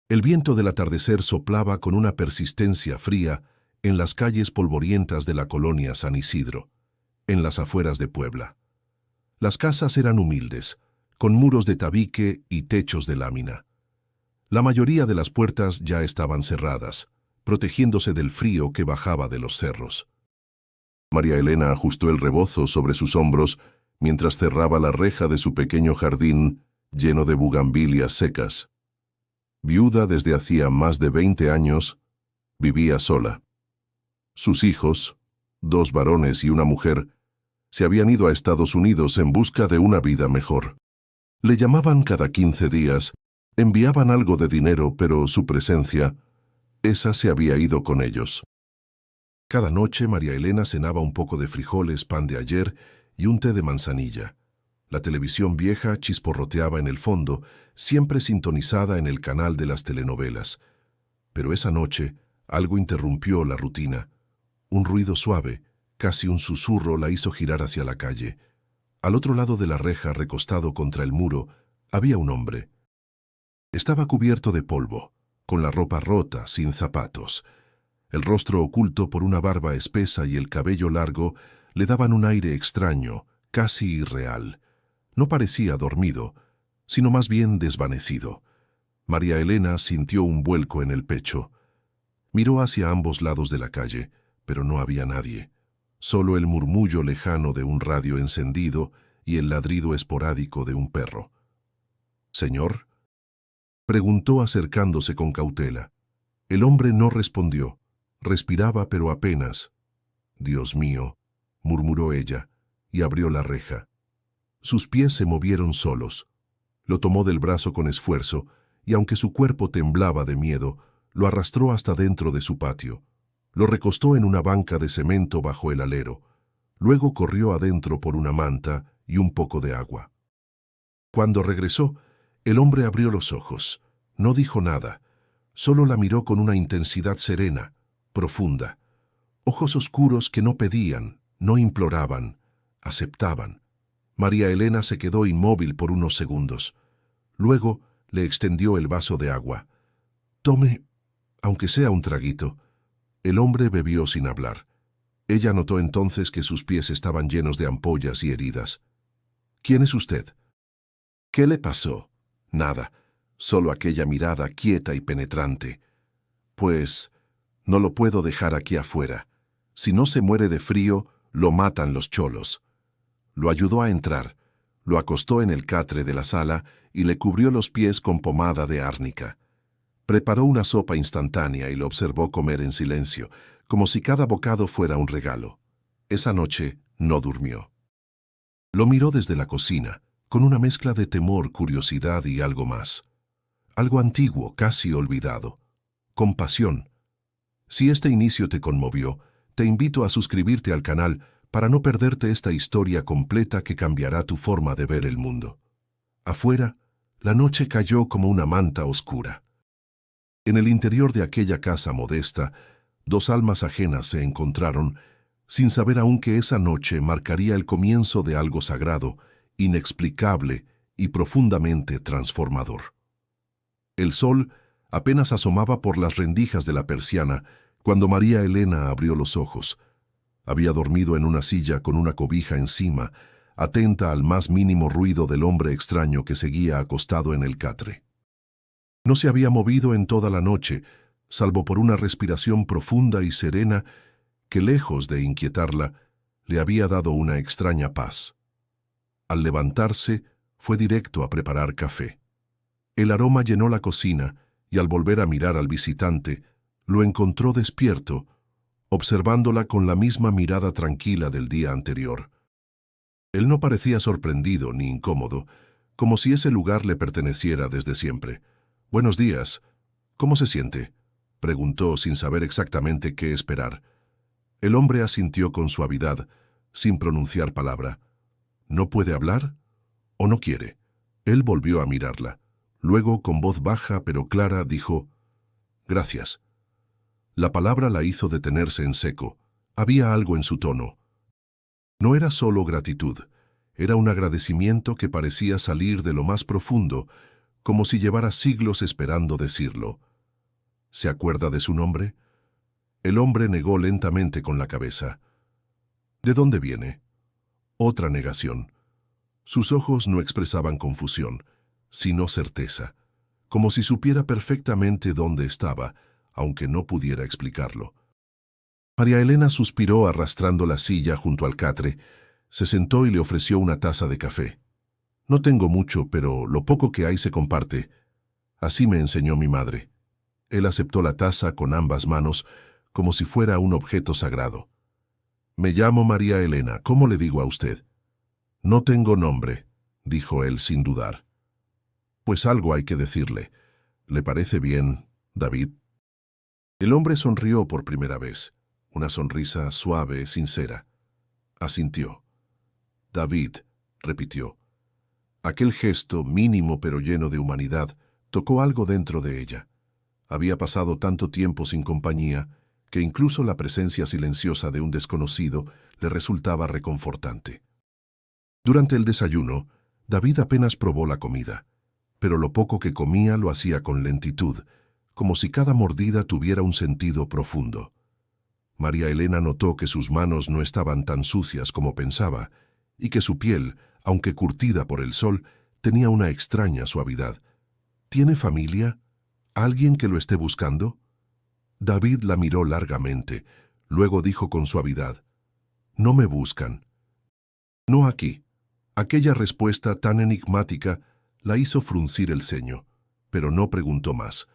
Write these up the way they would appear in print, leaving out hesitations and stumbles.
El viento del atardecer soplaba con una persistencia fría en las calles polvorientas de la colonia San Isidro, en las afueras de Puebla. Las casas eran humildes, con muros de tabique y techos de lámina. La mayoría de las puertas ya estaban cerradas, protegiéndose del frío que bajaba de los cerros. María Elena ajustó el rebozo sobre sus hombros mientras cerraba la reja de su pequeño jardín lleno de bugambilias secas. Viuda desde hacía más de 20 años, vivía sola. Sus hijos, 2 varones y una mujer, se habían ido a Estados Unidos en busca de una vida mejor. Le llamaban cada 15 días, enviaban algo de dinero, pero su presencia, esa se había ido con ellos. Cada noche María Elena cenaba un poco de frijoles, pan de ayer y un té de manzanilla. La televisión vieja chisporroteaba en el fondo, siempre sintonizada en el canal de las telenovelas. Pero esa noche algo interrumpió la rutina. Un ruido suave, casi un susurro, la hizo girar hacia la calle. Al otro lado de la reja, recostado contra el muro, había un hombre. Estaba cubierto de polvo, con la ropa rota, sin zapatos. El rostro oculto por una barba espesa y el cabello largo le daban un aire extraño, casi irreal. No parecía dormido, sino más bien desvanecido. María Elena sintió un vuelco en el pecho. Miró hacia ambos lados de la calle, pero no había nadie. Solo el murmullo lejano de un radio encendido y el ladrido esporádico de un perro. «¿Señor?», preguntó acercándose con cautela. El hombre no respondió. Respiraba, pero apenas. «Dios mío», murmuró ella, y abrió la reja. Sus pies se movieron solos. Lo tomó del brazo con esfuerzo, y aunque su cuerpo temblaba de miedo, lo arrastró hasta dentro de su patio. Lo recostó en una banca de cemento bajo el alero. Luego corrió adentro por una manta y un poco de agua. Cuando regresó, el hombre abrió los ojos. No dijo nada. Solo la miró con una intensidad serena, profunda. Ojos oscuros que no pedían, no imploraban, aceptaban. María Elena se quedó inmóvil por unos segundos. Luego le extendió el vaso de agua. «Tome, aunque sea un traguito». El hombre bebió sin hablar. Ella notó entonces que sus pies estaban llenos de ampollas y heridas. «¿Quién es usted?». «¿Qué le pasó?». «Nada, solo aquella mirada quieta y penetrante». «Pues no lo puedo dejar aquí afuera. Si no se muere de frío, lo matan los cholos». Lo ayudó a entrar, lo acostó en el catre de la sala y le cubrió los pies con pomada de árnica. Preparó una sopa instantánea y lo observó comer en silencio, como si cada bocado fuera un regalo. Esa noche no durmió. Lo miró desde la cocina, con una mezcla de temor, curiosidad y algo más. Algo antiguo, casi olvidado. Compasión. Si este inicio te conmovió, te invito a suscribirte al canal para no perderte esta historia completa que cambiará tu forma de ver el mundo. Afuera, la noche cayó como una manta oscura. En el interior de aquella casa modesta, 2 almas ajenas se encontraron, sin saber aún que esa noche marcaría el comienzo de algo sagrado, inexplicable y profundamente transformador. El sol apenas asomaba por las rendijas de la persiana cuando María Elena abrió los ojos. Había dormido en una silla con una cobija encima, atenta al más mínimo ruido del hombre extraño que seguía acostado en el catre. No se había movido en toda la noche, salvo por una respiración profunda y serena que, lejos de inquietarla, le había dado una extraña paz. Al levantarse, fue directo a preparar café. El aroma llenó la cocina y al volver a mirar al visitante, lo encontró despierto, observándola con la misma mirada tranquila del día anterior. Él no parecía sorprendido ni incómodo, como si ese lugar le perteneciera desde siempre. «Buenos días. ¿Cómo se siente?», preguntó sin saber exactamente qué esperar. El hombre asintió con suavidad, sin pronunciar palabra. «¿No puede hablar? ¿O no quiere?». Él volvió a mirarla. Luego, con voz baja pero clara, dijo: «Gracias». La palabra la hizo detenerse en seco. Había algo en su tono. No era solo gratitud, era un agradecimiento que parecía salir de lo más profundo, como si llevara siglos esperando decirlo. ¿Se acuerda de su nombre? El hombre negó lentamente con la cabeza. ¿De dónde viene? Otra negación. Sus ojos no expresaban confusión, sino certeza, como si supiera perfectamente dónde estaba, aunque no pudiera explicarlo. María Elena suspiró arrastrando la silla junto al catre, se sentó y le ofreció una taza de café. No tengo mucho, pero lo poco que hay se comparte. Así me enseñó mi madre. Él aceptó la taza con ambas manos, como si fuera un objeto sagrado. Me llamo María Elena, ¿cómo le digo a usted? No tengo nombre, dijo él sin dudar. Pues algo hay que decirle. ¿Le parece bien, David? El hombre sonrió por primera vez, una sonrisa suave, sincera. Asintió. David, repitió. Aquel gesto, mínimo pero lleno de humanidad, tocó algo dentro de ella. Había pasado tanto tiempo sin compañía que incluso la presencia silenciosa de un desconocido le resultaba reconfortante. Durante el desayuno, David apenas probó la comida, pero lo poco que comía lo hacía con lentitud, como si cada mordida tuviera un sentido profundo. María Elena notó que sus manos no estaban tan sucias como pensaba, y que su piel, aunque curtida por el sol, tenía una extraña suavidad. ¿Tiene familia? ¿Alguien que lo esté buscando? David la miró largamente, luego dijo con suavidad, «No me buscan». «No aquí». Aquella respuesta tan enigmática la hizo fruncir el ceño, pero no preguntó más.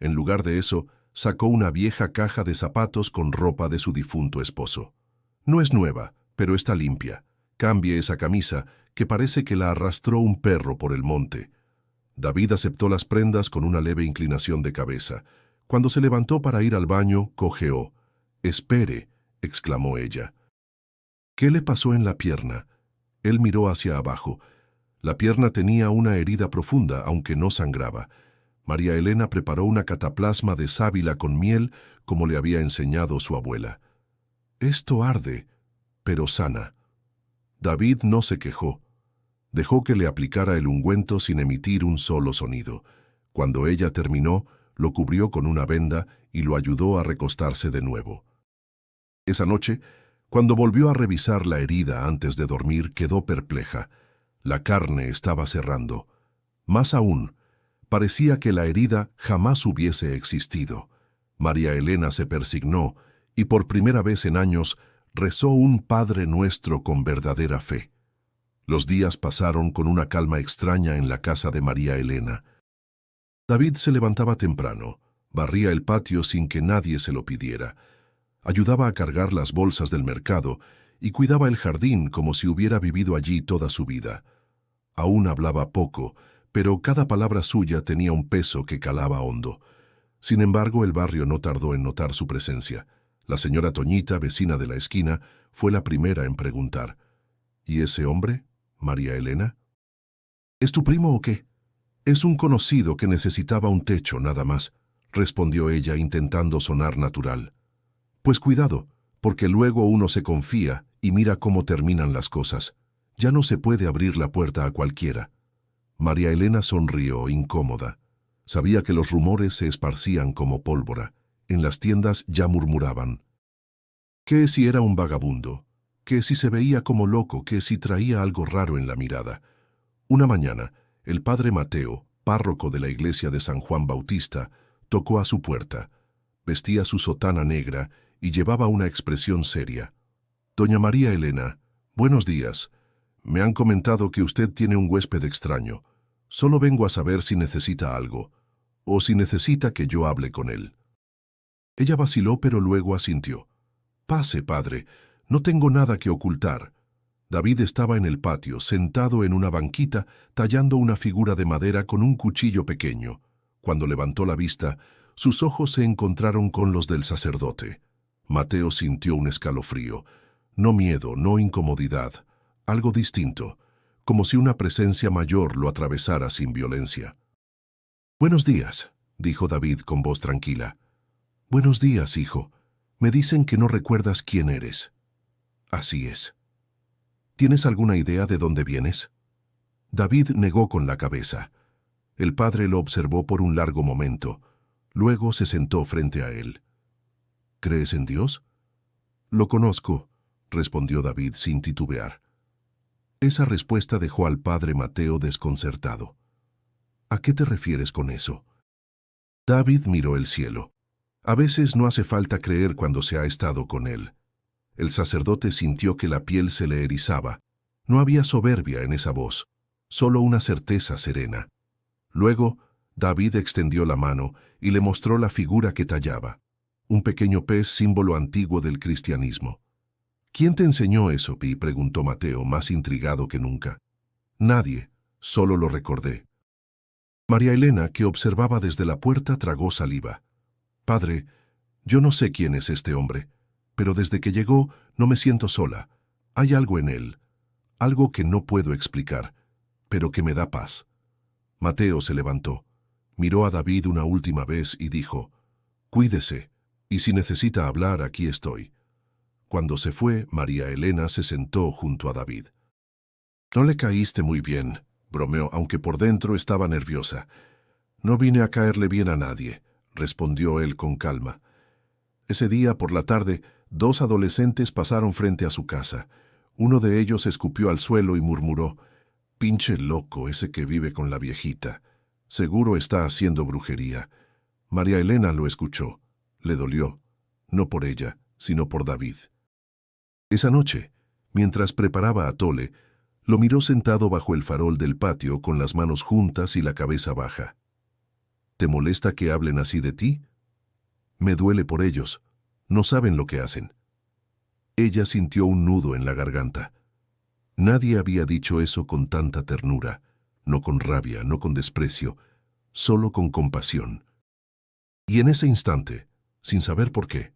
En lugar de eso, sacó una vieja caja de zapatos con ropa de su difunto esposo. «No es nueva, pero está limpia. Cambie esa camisa, que parece que la arrastró un perro por el monte». David aceptó las prendas con una leve inclinación de cabeza. Cuando se levantó para ir al baño, cojeó. «Espere», exclamó ella. «¿Qué le pasó en la pierna?» Él miró hacia abajo. La pierna tenía una herida profunda, aunque no sangraba. María Elena preparó una cataplasma de sábila con miel, como le había enseñado su abuela. «Esto arde, pero sana». David no se quejó. Dejó que le aplicara el ungüento sin emitir un solo sonido. Cuando ella terminó, lo cubrió con una venda y lo ayudó a recostarse de nuevo. Esa noche, cuando volvió a revisar la herida antes de dormir, quedó perpleja. La carne estaba cerrando. Más aún, parecía que la herida jamás hubiese existido. María Elena se persignó y por primera vez en años rezó un Padre Nuestro con verdadera fe. Los días pasaron con una calma extraña en la casa de María Elena. David se levantaba temprano, barría el patio sin que nadie se lo pidiera, ayudaba a cargar las bolsas del mercado y cuidaba el jardín como si hubiera vivido allí toda su vida. Aún hablaba poco, pero cada palabra suya tenía un peso que calaba hondo. Sin embargo, el barrio no tardó en notar su presencia. La señora Toñita, vecina de la esquina, fue la primera en preguntar. «¿Y ese hombre, María Elena? ¿Es tu primo o qué?» «Es un conocido que necesitaba un techo, nada más», respondió ella intentando sonar natural. «Pues cuidado, porque luego uno se confía y mira cómo terminan las cosas. Ya no se puede abrir la puerta a cualquiera». María Elena sonrió, incómoda. Sabía que los rumores se esparcían como pólvora. En las tiendas ya murmuraban. ¿Qué si era un vagabundo? ¿Qué si se veía como loco? ¿Qué si traía algo raro en la mirada? Una mañana, el padre Mateo, párroco de la iglesia de San Juan Bautista, tocó a su puerta. Vestía su sotana negra y llevaba una expresión seria. «Doña María Elena, buenos días. Me han comentado que usted tiene un huésped extraño. Solo vengo a saber si necesita algo, o si necesita que yo hable con él». Ella vaciló, pero luego asintió. «Pase, padre, no tengo nada que ocultar». David estaba en el patio, sentado en una banquita, tallando una figura de madera con un cuchillo pequeño. Cuando levantó la vista, sus ojos se encontraron con los del sacerdote. Mateo sintió un escalofrío. No miedo, no incomodidad. Algo distinto, como si una presencia mayor lo atravesara sin violencia. «Buenos días», dijo David con voz tranquila. «Buenos días, hijo. Me dicen que no recuerdas quién eres». «Así es». «¿Tienes alguna idea de dónde vienes?» David negó con la cabeza. El padre lo observó por un largo momento. Luego se sentó frente a él. ¿Crees en Dios? Lo conozco, respondió David sin titubear. Esa respuesta dejó al padre Mateo desconcertado. ¿A qué te refieres con eso? David miró el cielo. A veces no hace falta creer cuando se ha estado con él. El sacerdote sintió que la piel se le erizaba. No había soberbia en esa voz, solo una certeza serena. Luego, David extendió la mano y le mostró la figura que tallaba, un pequeño pez símbolo antiguo del cristianismo. ¿Quién te enseñó eso, Pi?, preguntó Mateo, más intrigado que nunca. Nadie, solo lo recordé. María Elena, que observaba desde la puerta, tragó saliva. Padre, yo no sé quién es este hombre, pero desde que llegó no me siento sola. Hay algo en él, algo que no puedo explicar, pero que me da paz. Mateo se levantó, miró a David una última vez y dijo, «Cuídese, y si necesita hablar, aquí estoy». Cuando se fue, María Elena se sentó junto a David. «No le caíste muy bien», bromeó, aunque por dentro estaba nerviosa. «No vine a caerle bien a nadie», respondió él con calma. Ese día, por la tarde, 2 adolescentes pasaron frente a su casa. Uno de ellos escupió al suelo y murmuró, «Pinche loco ese que vive con la viejita. Seguro está haciendo brujería». María Elena lo escuchó. Le dolió, no por ella, sino por David. Esa noche, mientras preparaba atole, lo miró sentado bajo el farol del patio con las manos juntas y la cabeza baja. «¿Te molesta que hablen así de ti?» «Me duele por ellos. No saben lo que hacen». Ella sintió un nudo en la garganta. Nadie había dicho eso con tanta ternura, no con rabia, no con desprecio, solo con compasión. Y en ese instante, sin saber por qué,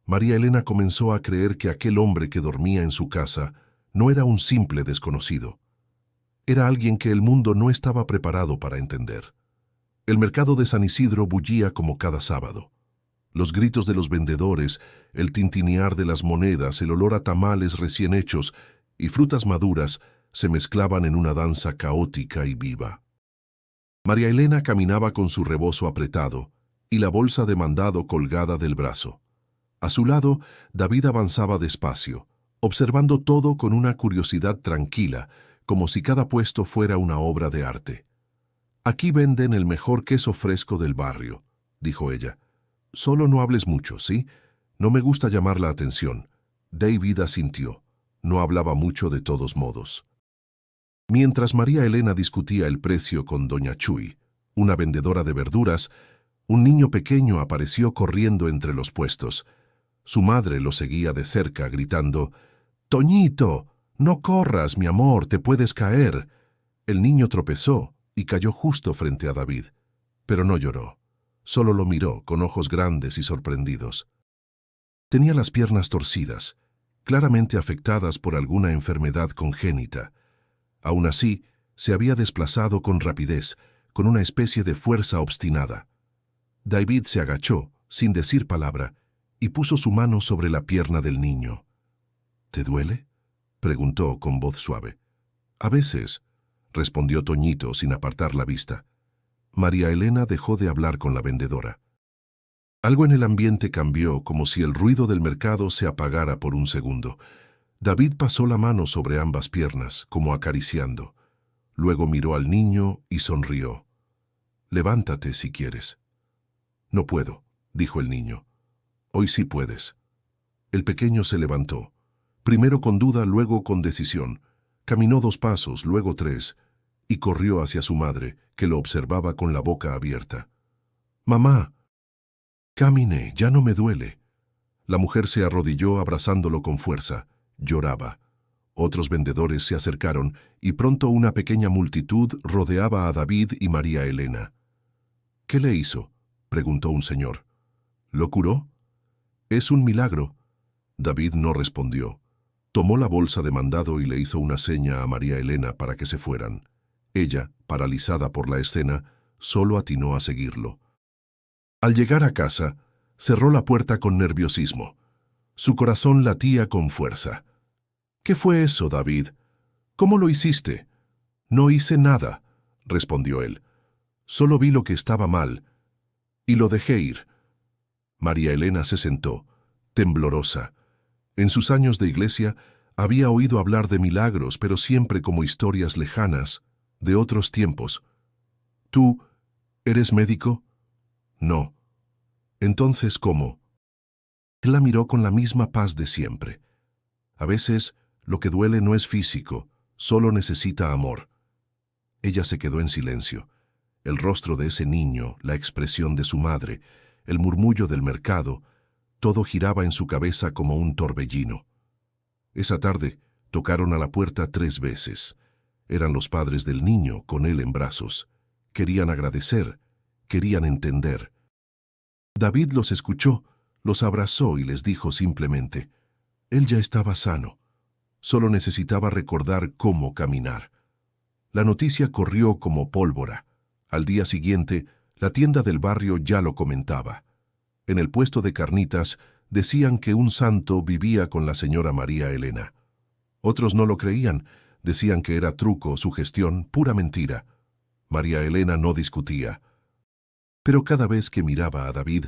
María Elena comenzó a creer que aquel hombre que dormía en su casa no era un simple desconocido. Era alguien que el mundo no estaba preparado para entender. El mercado de San Isidro bullía como cada sábado. Los gritos de los vendedores, el tintinear de las monedas, el olor a tamales recién hechos y frutas maduras se mezclaban en una danza caótica y viva. María Elena caminaba con su rebozo apretado y la bolsa de mandado colgada del brazo. A su lado, David avanzaba despacio, observando todo con una curiosidad tranquila, como si cada puesto fuera una obra de arte. «Aquí venden el mejor queso fresco del barrio», dijo ella. «Solo no hables mucho, ¿sí? No me gusta llamar la atención». David asintió. No hablaba mucho de todos modos. Mientras María Elena discutía el precio con doña Chuy, una vendedora de verduras, un niño pequeño apareció corriendo entre los puestos. Su madre lo seguía de cerca, gritando, «Toñito, no corras, mi amor, te puedes caer». El niño tropezó y cayó justo frente a David, pero no lloró. Solo lo miró con ojos grandes y sorprendidos. Tenía las piernas torcidas, claramente afectadas por alguna enfermedad congénita. Aún así, se había desplazado con rapidez, con una especie de fuerza obstinada. David se agachó, sin decir palabra, y puso su mano sobre la pierna del niño. «¿Te duele?», preguntó con voz suave. «A veces», respondió Toñito sin apartar la vista. María Elena dejó de hablar con la vendedora. Algo en el ambiente cambió, como si el ruido del mercado se apagara por un segundo. David pasó la mano sobre ambas piernas, como acariciando. Luego miró al niño y sonrió. «Levántate si quieres». «No puedo», dijo el niño. «Hoy sí puedes». El pequeño se levantó. Primero con duda, luego con decisión. Caminó 2 pasos, luego 3, y corrió hacia su madre, que lo observaba con la boca abierta. «Mamá». «Caminé, ya no me duele». La mujer se arrodilló abrazándolo con fuerza. Lloraba. Otros vendedores se acercaron y pronto una pequeña multitud rodeaba a David y María Elena. «¿Qué le hizo?», preguntó un señor. «¿Lo curó?». «Es un milagro». David no respondió. Tomó la bolsa de mandado y le hizo una seña a María Elena para que se fueran. Ella, paralizada por la escena, solo atinó a seguirlo. Al llegar a casa, cerró la puerta con nerviosismo. Su corazón latía con fuerza. «¿Qué fue eso, David? ¿Cómo lo hiciste?». «No hice nada», respondió él. Solo vi lo que estaba mal y lo dejé ir. María Elena se sentó, temblorosa. En sus años de iglesia había oído hablar de milagros, pero siempre como historias lejanas, de otros tiempos. ¿Tú eres médico? No. Entonces, ¿cómo? Él la miró con la misma paz de siempre. A veces, lo que duele no es físico, solo necesita amor. Ella se quedó en silencio. El rostro de ese niño, la expresión de su madre, el murmullo del mercado, todo giraba en su cabeza como un torbellino. Esa tarde tocaron a la puerta 3 veces. Eran los padres del niño, con él en brazos. Querían agradecer, querían entender. David los escuchó, los abrazó y les dijo simplemente, él ya estaba sano. Solo necesitaba recordar cómo caminar. La noticia corrió como pólvora. Al día siguiente, la tienda del barrio ya lo comentaba. En el puesto de carnitas decían que un santo vivía con la señora María Elena. Otros no lo creían, decían que era truco, sugestión, pura mentira. María Elena no discutía. Pero cada vez que miraba a David,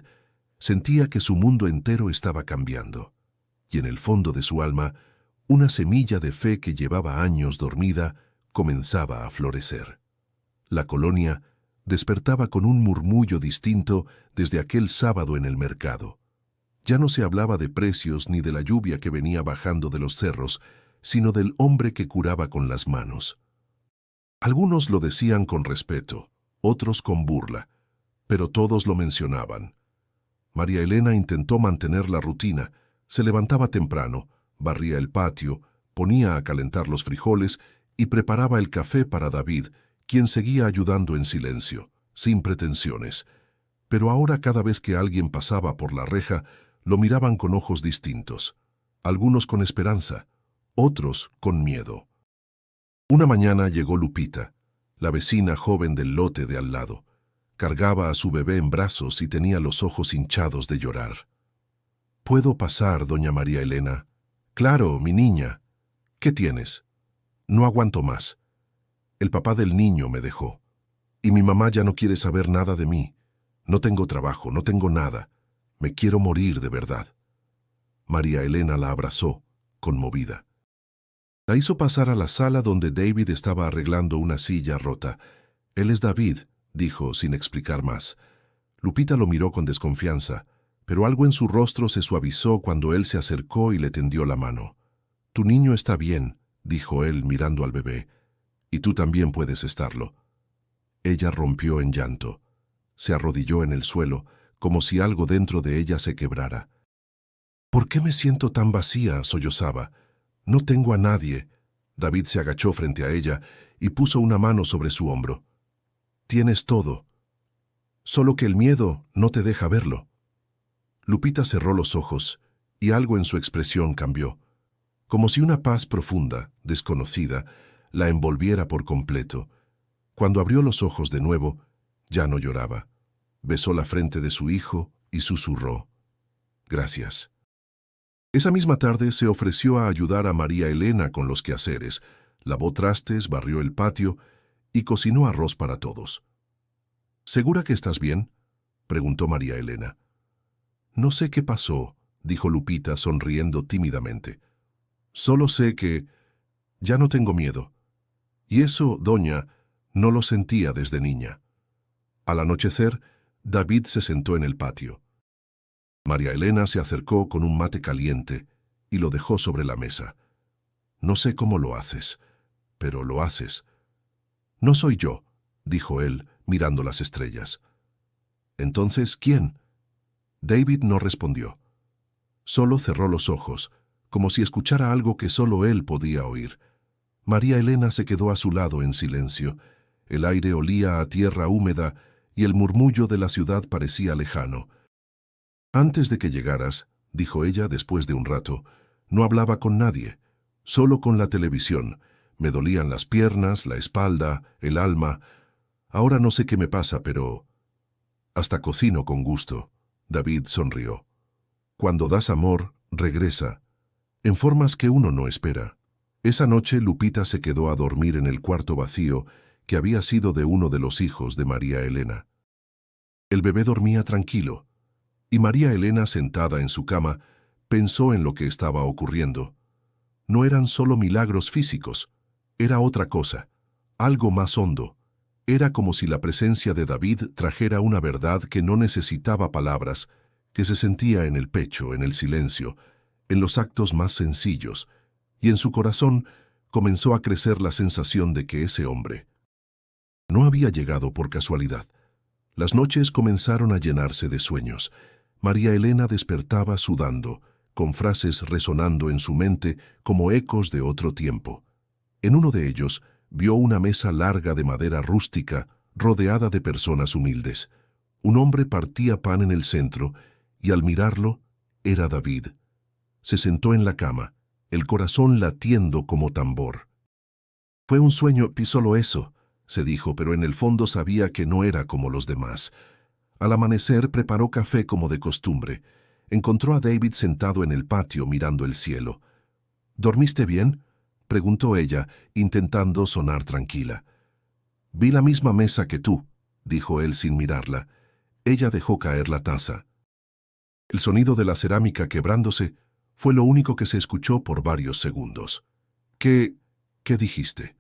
sentía que su mundo entero estaba cambiando. Y en el fondo de su alma, una semilla de fe que llevaba años dormida comenzaba a florecer. La colonia despertaba con un murmullo distinto desde aquel sábado en el mercado. Ya no se hablaba de precios ni de la lluvia que venía bajando de los cerros, sino del hombre que curaba con las manos. Algunos lo decían con respeto, otros con burla, pero todos lo mencionaban. María Elena intentó mantener la rutina, se levantaba temprano, barría el patio, ponía a calentar los frijoles y preparaba el café para David, quien seguía ayudando en silencio, sin pretensiones. Pero ahora cada vez que alguien pasaba por la reja, lo miraban con ojos distintos, algunos con esperanza, otros con miedo. Una mañana llegó Lupita, la vecina joven del lote de al lado. Cargaba a su bebé en brazos y tenía los ojos hinchados de llorar. «¿Puedo pasar, doña María Elena?» «Claro, mi niña. ¿Qué tienes?» «No aguanto más. El papá del niño me dejó. Y mi mamá ya no quiere saber nada de mí. No tengo trabajo, no tengo nada. Me quiero morir de verdad». María Elena la abrazó, conmovida. La hizo pasar a la sala donde David estaba arreglando una silla rota. «Él es David», dijo sin explicar más. Lupita lo miró con desconfianza, pero algo en su rostro se suavizó cuando él se acercó y le tendió la mano. «Tu niño está bien», dijo él mirando al bebé, «y tú también puedes estarlo». Ella rompió en llanto. Se arrodilló en el suelo, como si algo dentro de ella se quebrara. «¿Por qué me siento tan vacía?», sollozaba. «No tengo a nadie». David se agachó frente a ella y puso una mano sobre su hombro. «Tienes todo, solo que el miedo no te deja verlo». Lupita cerró los ojos y algo en su expresión cambió, como si una paz profunda, desconocida, la envolviera por completo. Cuando abrió los ojos de nuevo, ya no lloraba. Besó la frente de su hijo y susurró: «Gracias». Esa misma tarde se ofreció a ayudar a María Elena con los quehaceres, lavó trastes, barrió el patio y cocinó arroz para todos. «¿Segura que estás bien?», preguntó María Elena. «No sé qué pasó», dijo Lupita sonriendo tímidamente. «Solo sé que ya no tengo miedo. Y eso, doña, no lo sentía desde niña». Al anochecer, David se sentó en el patio. María Elena se acercó con un mate caliente y lo dejó sobre la mesa. «No sé cómo lo haces, pero lo haces». «No soy yo», dijo él, mirando las estrellas. «Entonces, ¿quién?». David no respondió. Solo cerró los ojos, como si escuchara algo que solo él podía oír. María Elena se quedó a su lado en silencio. El aire olía a tierra húmeda y el murmullo de la ciudad parecía lejano. «Antes de que llegaras», dijo ella después de un rato, «no hablaba con nadie, solo con la televisión. Me dolían las piernas, la espalda, el alma. Ahora no sé qué me pasa, pero hasta cocino con gusto». David sonrió. «Cuando das amor, regresa, en formas que uno no espera». Esa noche Lupita se quedó a dormir en el cuarto vacío que había sido de uno de los hijos de María Elena. El bebé dormía tranquilo, y María Elena, sentada en su cama, pensó en lo que estaba ocurriendo. No eran solo milagros físicos, era otra cosa, algo más hondo. Era como si la presencia de David trajera una verdad que no necesitaba palabras, que se sentía en el pecho, en el silencio, en los actos más sencillos, y en su corazón comenzó a crecer la sensación de que ese hombre no había llegado por casualidad. Las noches comenzaron a llenarse de sueños. María Elena despertaba sudando, con frases resonando en su mente como ecos de otro tiempo. En uno de ellos vio una mesa larga de madera rústica, rodeada de personas humildes. Un hombre partía pan en el centro, y al mirarlo, era David. Se sentó en la cama, el corazón latiendo como tambor. Fue un sueño, solo eso, se dijo, pero en el fondo sabía que no era como los demás. Al amanecer preparó café como de costumbre. Encontró a David sentado en el patio mirando el cielo. ¿Dormiste bien?, preguntó ella, intentando sonar tranquila. Vi la misma mesa que tú, dijo él sin mirarla. Ella dejó caer la taza. El sonido de la cerámica quebrándose fue lo único que se escuchó por varios segundos. ¿Qué dijiste?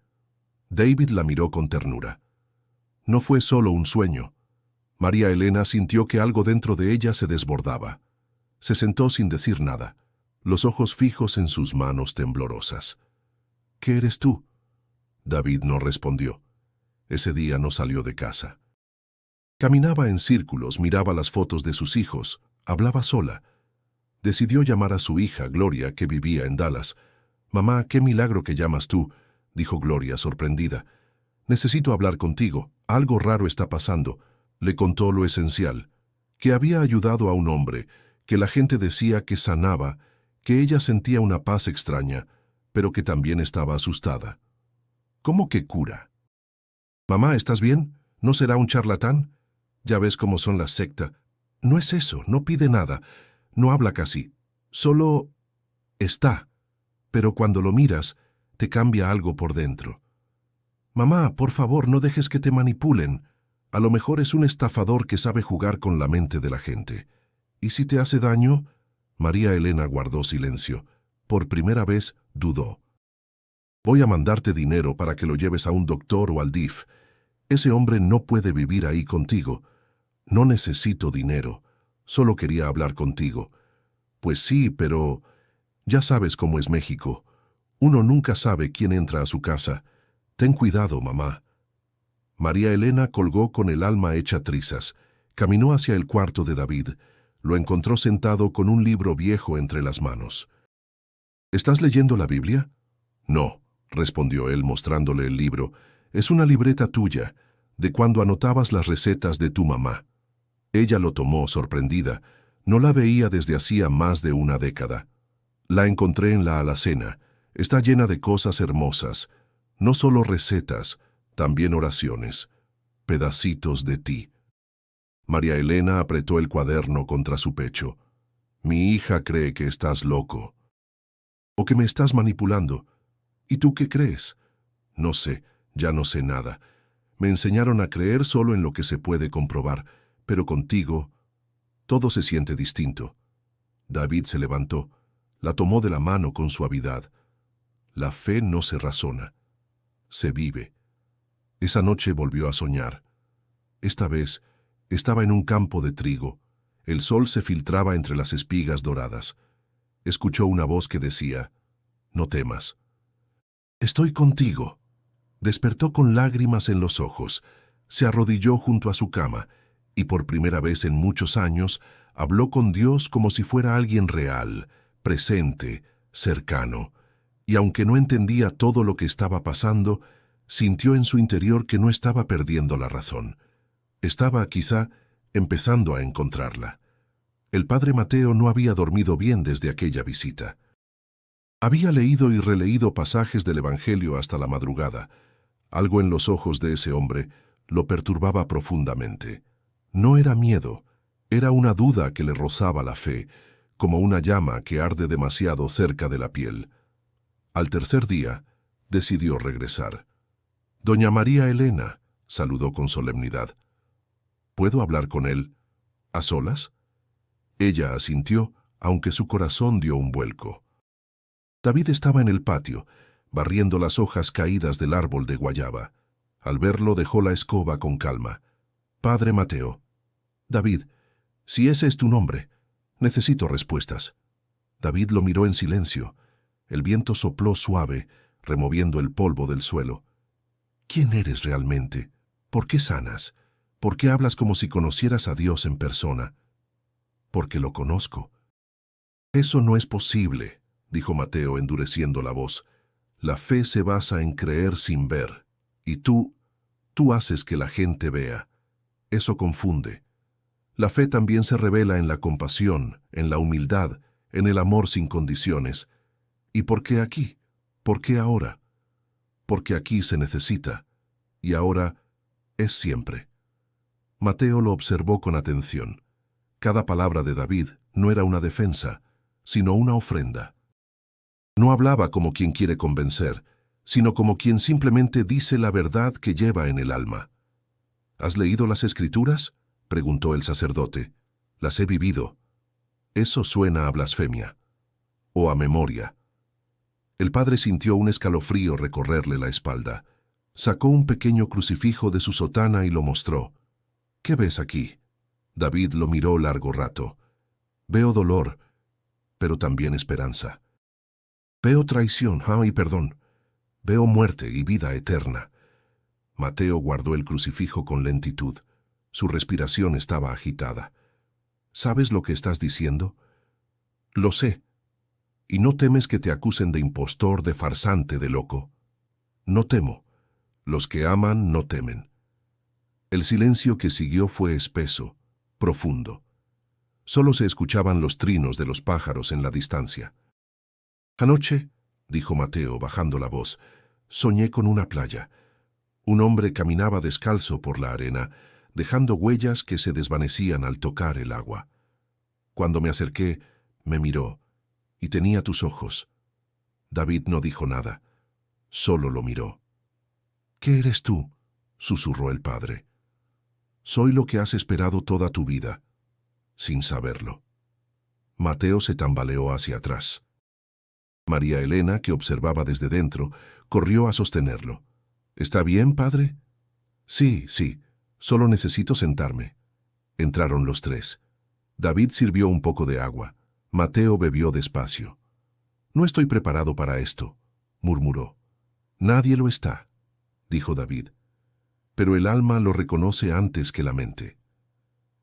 David la miró con ternura. No fue solo un sueño. María Elena sintió que algo dentro de ella se desbordaba. Se sentó sin decir nada, los ojos fijos en sus manos temblorosas. ¿Qué eres tú? David no respondió. Ese día no salió de casa. Caminaba en círculos, miraba las fotos de sus hijos, hablaba sola. Decidió llamar a su hija, Gloria, que vivía en Dallas. «Mamá, qué milagro que llamas tú», dijo Gloria, sorprendida. «Necesito hablar contigo. Algo raro está pasando». Le contó lo esencial, que había ayudado a un hombre, que la gente decía que sanaba, que ella sentía una paz extraña, pero que también estaba asustada. «¿Cómo que cura?» «Mamá, ¿estás bien? ¿No será un charlatán? Ya ves cómo son las sectas. No es eso, no pide nada, no habla casi. Solo está. Pero cuando lo miras, te cambia algo por dentro. Mamá, por favor, no dejes que te manipulen. A lo mejor es un estafador que sabe jugar con la mente de la gente. ¿Y si te hace daño?» María Elena guardó silencio. Por primera vez dudó. «Voy a mandarte dinero para que lo lleves a un doctor o al DIF. Ese hombre no puede vivir ahí contigo. No necesito dinero. Solo quería hablar contigo». «Pues sí, pero ya sabes cómo es México. Uno nunca sabe quién entra a su casa. Ten cuidado, mamá». María Elena colgó con el alma hecha trizas. Caminó hacia el cuarto de David. Lo encontró sentado con un libro viejo entre las manos. «¿Estás leyendo la Biblia?» «No», respondió él mostrándole el libro. «Es una libreta tuya, de cuando anotabas las recetas de tu mamá». Ella lo tomó sorprendida. No la veía desde hacía más de una década. «La encontré en la alacena. Está llena de cosas hermosas. No solo recetas, también oraciones. Pedacitos de ti». María Elena apretó el cuaderno contra su pecho. «Mi hija cree que estás loco. O que me estás manipulando. ¿Y tú qué crees?» «No sé, ya no sé nada. Me enseñaron a creer solo en lo que se puede comprobar, pero contigo todo se siente distinto». David se levantó, la tomó de la mano con suavidad. «La fe no se razona, se vive». Esa noche volvió a soñar. Esta vez estaba en un campo de trigo. El sol se filtraba entre las espigas doradas. Escuchó una voz que decía: «No temas. Estoy contigo». Despertó con lágrimas en los ojos, se arrodilló junto a su cama y por primera vez en muchos años habló con Dios como si fuera alguien real, presente, cercano. Y aunque no entendía todo lo que estaba pasando, sintió en su interior que no estaba perdiendo la razón. Estaba, quizá, empezando a encontrarla. El padre Mateo no había dormido bien desde aquella visita. Había leído y releído pasajes del Evangelio hasta la madrugada. Algo en los ojos de ese hombre lo perturbaba profundamente. No era miedo, era una duda que le rozaba la fe, como una llama que arde demasiado cerca de la piel. Al tercer día, decidió regresar. Doña María Elena, saludó con solemnidad. ¿Puedo hablar con él? ¿A solas? Ella asintió, aunque su corazón dio un vuelco. David estaba en el patio, barriendo las hojas caídas del árbol de guayaba. Al verlo dejó la escoba con calma. Padre Mateo. David, si ese es tu nombre, necesito respuestas. David lo miró en silencio. El viento sopló suave, removiendo el polvo del suelo. ¿Quién eres realmente? ¿Por qué sanas? ¿Por qué hablas como si conocieras a Dios en persona? Porque lo conozco. Eso no es posible, dijo Mateo endureciendo la voz. La fe se basa en creer sin ver. Y tú haces que la gente vea. Eso confunde. La fe también se revela en la compasión, en la humildad, en el amor sin condiciones. ¿Y por qué aquí? ¿Por qué ahora? Porque aquí se necesita, y ahora es siempre. Mateo lo observó con atención. Cada palabra de David no era una defensa, sino una ofrenda. No hablaba como quien quiere convencer, sino como quien simplemente dice la verdad que lleva en el alma. ¿Has leído las Escrituras?, preguntó el sacerdote. Las he vivido. Eso suena a blasfemia. O a memoria. El padre sintió un escalofrío recorrerle la espalda. Sacó un pequeño crucifijo de su sotana y lo mostró. ¿Qué ves aquí? David lo miró largo rato. Veo dolor, pero también esperanza. Veo traición, y perdón. Veo muerte y vida eterna. Mateo guardó el crucifijo con lentitud. Su respiración estaba agitada. ¿Sabes lo que estás diciendo? Lo sé. ¿Y no temes que te acusen de impostor, de farsante, de loco? No temo. Los que aman no temen. El silencio que siguió fue espeso, profundo. Solo se escuchaban los trinos de los pájaros en la distancia. Anoche, dijo Mateo bajando la voz, soñé con una playa. Un hombre caminaba descalzo por la arena, dejando huellas que se desvanecían al tocar el agua. Cuando me acerqué, me miró, y tenía tus ojos. David no dijo nada, solo lo miró. ¿Qué eres tú?, susurró el padre. Soy lo que has esperado toda tu vida, sin saberlo. Mateo se tambaleó hacia atrás. María Elena, que observaba desde dentro, corrió a sostenerlo. ¿Está bien, padre? Sí, solo necesito sentarme. Entraron los tres. David sirvió un poco de agua. Mateo bebió despacio. No estoy preparado para esto, murmuró. Nadie lo está, dijo David. Pero el alma lo reconoce antes que la mente.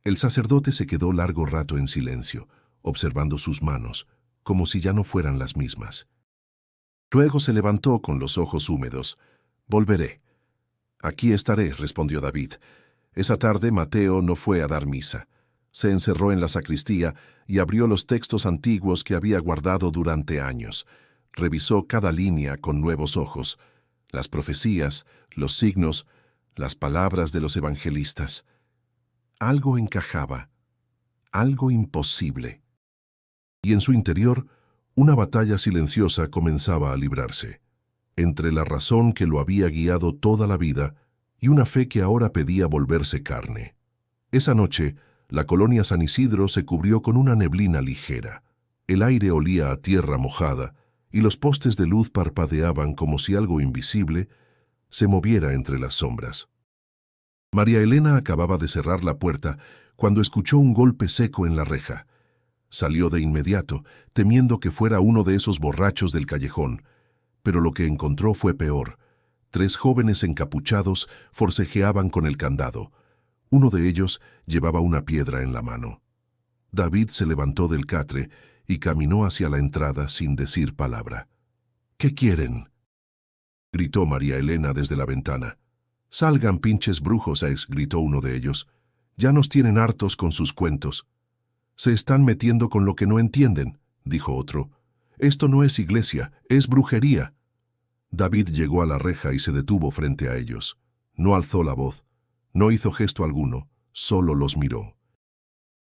El sacerdote se quedó largo rato en silencio, observando sus manos, como si ya no fueran las mismas. Luego se levantó con los ojos húmedos. Volveré. Aquí estaré, respondió David. Esa tarde Mateo no fue a dar misa. Se encerró en la sacristía y abrió los textos antiguos que había guardado durante años. Revisó cada línea con nuevos ojos, las profecías, los signos, las palabras de los evangelistas. Algo encajaba, algo imposible. Y en su interior, una batalla silenciosa comenzaba a librarse, entre la razón que lo había guiado toda la vida y una fe que ahora pedía volverse carne. Esa noche, la colonia San Isidro se cubrió con una neblina ligera. El aire olía a tierra mojada y los postes de luz parpadeaban como si algo invisible se moviera entre las sombras. María Elena acababa de cerrar la puerta cuando escuchó un golpe seco en la reja. Salió de inmediato, temiendo que fuera uno de esos borrachos del callejón, pero lo que encontró fue peor. 3 jóvenes encapuchados forcejeaban con el candado. Uno de ellos llevaba una piedra en la mano. David se levantó del catre y caminó hacia la entrada sin decir palabra. ¿Qué quieren?, gritó María Elena desde la ventana. «Salgan, pinches brujos», gritó uno de ellos. «Ya nos tienen hartos con sus cuentos». «Se están metiendo con lo que no entienden», dijo otro. «Esto no es iglesia, es brujería». David llegó a la reja y se detuvo frente a ellos. No alzó la voz, no hizo gesto alguno, solo los miró.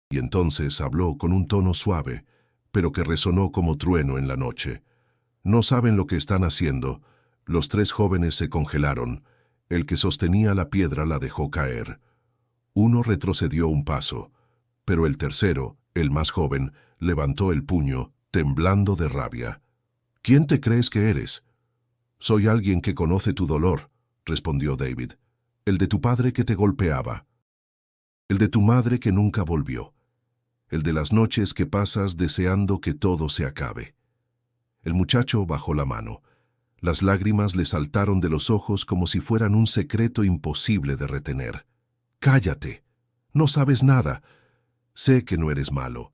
Y entonces habló con un tono suave, pero que resonó como trueno en la noche. «No saben lo que están haciendo». Los 3 jóvenes se congelaron. El que sostenía la piedra la dejó caer. Uno retrocedió un paso, pero el tercero, el más joven, levantó el puño, temblando de rabia. ¿Quién te crees que eres? Soy alguien que conoce tu dolor, respondió David. El de tu padre que te golpeaba. El de tu madre que nunca volvió. El de las noches que pasas deseando que todo se acabe. El muchacho bajó la mano. Las lágrimas le saltaron de los ojos como si fueran un secreto imposible de retener. Cállate. No sabes nada. Sé que no eres malo.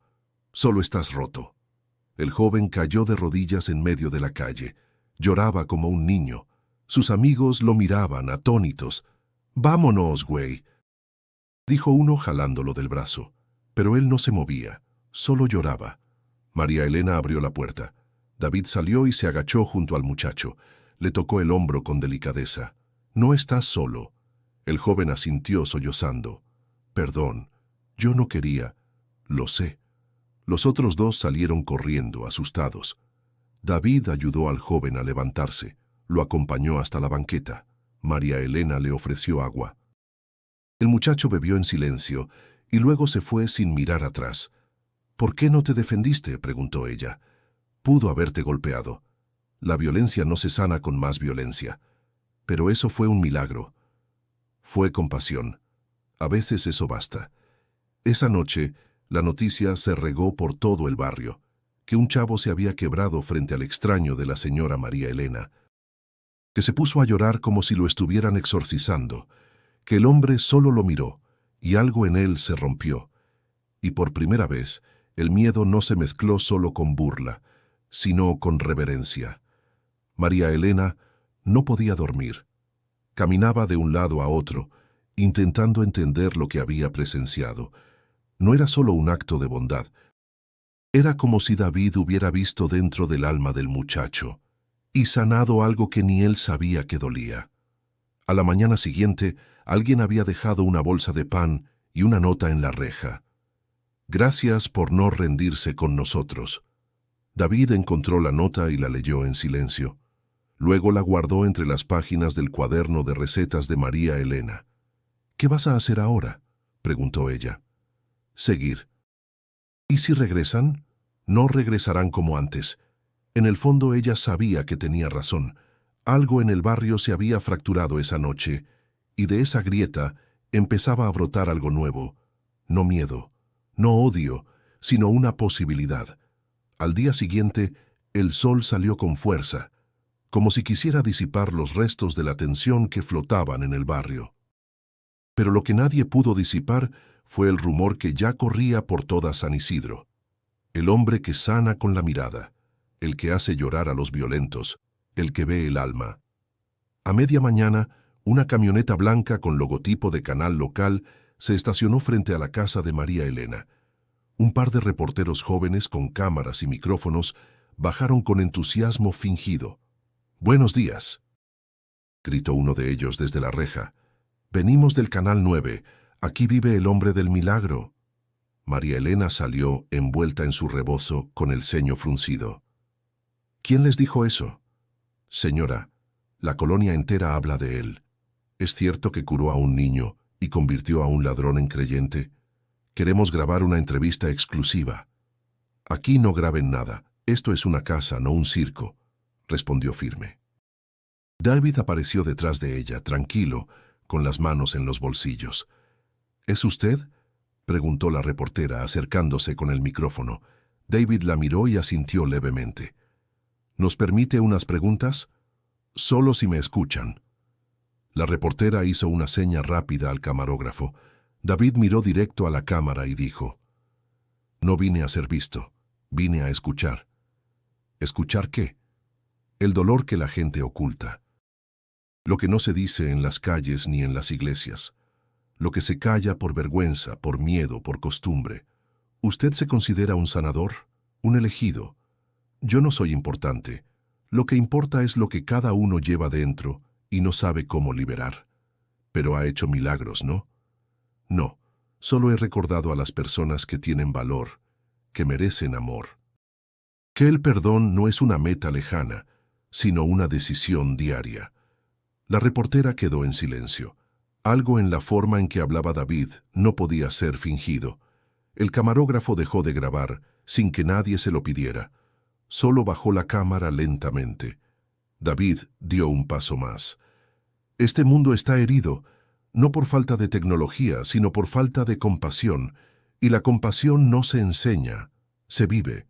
Solo estás roto. El joven cayó de rodillas en medio de la calle. Lloraba como un niño. Sus amigos lo miraban, atónitos. «Vámonos, güey», dijo uno jalándolo del brazo. Pero él no se movía, solo lloraba. María Elena abrió la puerta. David salió y se agachó junto al muchacho. Le tocó el hombro con delicadeza. «No estás solo». El joven asintió sollozando. «Perdón, yo no quería». «Lo sé». Los otros dos salieron corriendo, asustados. David ayudó al joven a levantarse. Lo acompañó hasta la banqueta. María Elena le ofreció agua. El muchacho bebió en silencio y luego se fue sin mirar atrás. «¿Por qué no te defendiste?», preguntó ella. «Pudo haberte golpeado. La violencia no se sana con más violencia. Pero eso fue un milagro. Fue compasión. A veces eso basta». Esa noche, la noticia se regó por todo el barrio, que un chavo se había quebrado frente al extraño de la señora María Elena, que se puso a llorar como si lo estuvieran exorcizando, que el hombre solo lo miró, y algo en él se rompió. Y por primera vez, el miedo no se mezcló solo con burla, sino con reverencia. María Elena no podía dormir. Caminaba de un lado a otro, intentando entender lo que había presenciado. No era solo un acto de bondad. Era como si David hubiera visto dentro del alma del muchacho y sanado algo que ni él sabía que dolía. A la mañana siguiente, alguien había dejado una bolsa de pan y una nota en la reja. «Gracias por no rendirse con nosotros». David encontró la nota y la leyó en silencio. Luego la guardó entre las páginas del cuaderno de recetas de María Elena. «¿Qué vas a hacer ahora?», preguntó ella. «Seguir». «¿Y si regresan?». «No regresarán como antes». En el fondo ella sabía que tenía razón. Algo en el barrio se había fracturado esa noche, y de esa grieta empezaba a brotar algo nuevo. No miedo, no odio, sino una posibilidad. Al día siguiente, el sol salió con fuerza, como si quisiera disipar los restos de la tensión que flotaban en el barrio. Pero lo que nadie pudo disipar fue el rumor que ya corría por toda San Isidro. El hombre que sana con la mirada, el que hace llorar a los violentos, el que ve el alma. A media mañana, una camioneta blanca con logotipo de canal local se estacionó frente a la casa de María Elena. Un par de reporteros jóvenes con cámaras y micrófonos bajaron con entusiasmo fingido. «Buenos días», gritó uno de ellos desde la reja. «Venimos del Canal 9. Aquí vive el hombre del milagro». María Elena salió envuelta en su rebozo con el ceño fruncido. «¿Quién les dijo eso?». «Señora, la colonia entera habla de él. ¿Es cierto que curó a un niño y convirtió a un ladrón en creyente? Queremos grabar una entrevista exclusiva». «Aquí no graben nada. Esto es una casa, no un circo», respondió firme. David apareció detrás de ella, tranquilo, con las manos en los bolsillos. «¿Es usted?», preguntó la reportera, acercándose con el micrófono. David la miró y asintió levemente. «¿Nos permite unas preguntas?». «Solo si me escuchan». La reportera hizo una seña rápida al camarógrafo. David miró directo a la cámara y dijo: «No vine a ser visto, vine a escuchar». «¿Escuchar qué?». «El dolor que la gente oculta. Lo que no se dice en las calles ni en las iglesias. Lo que se calla por vergüenza, por miedo, por costumbre. ¿Usted se considera un sanador? ¿Un elegido? Yo no soy importante. Lo que importa es lo que cada uno lleva dentro y no sabe cómo liberar. Pero ha hecho milagros, ¿no?». «No, solo he recordado a las personas que tienen valor, que merecen amor. Que el perdón no es una meta lejana, sino una decisión diaria. La reportera quedó en silencio. Algo en la forma en que hablaba David no podía ser fingido. El camarógrafo dejó de grabar sin que nadie se lo pidiera. Solo bajó la cámara lentamente. David dio un paso más. Este mundo está herido, no por falta de tecnología, sino por falta de compasión, y la compasión no se enseña, se vive.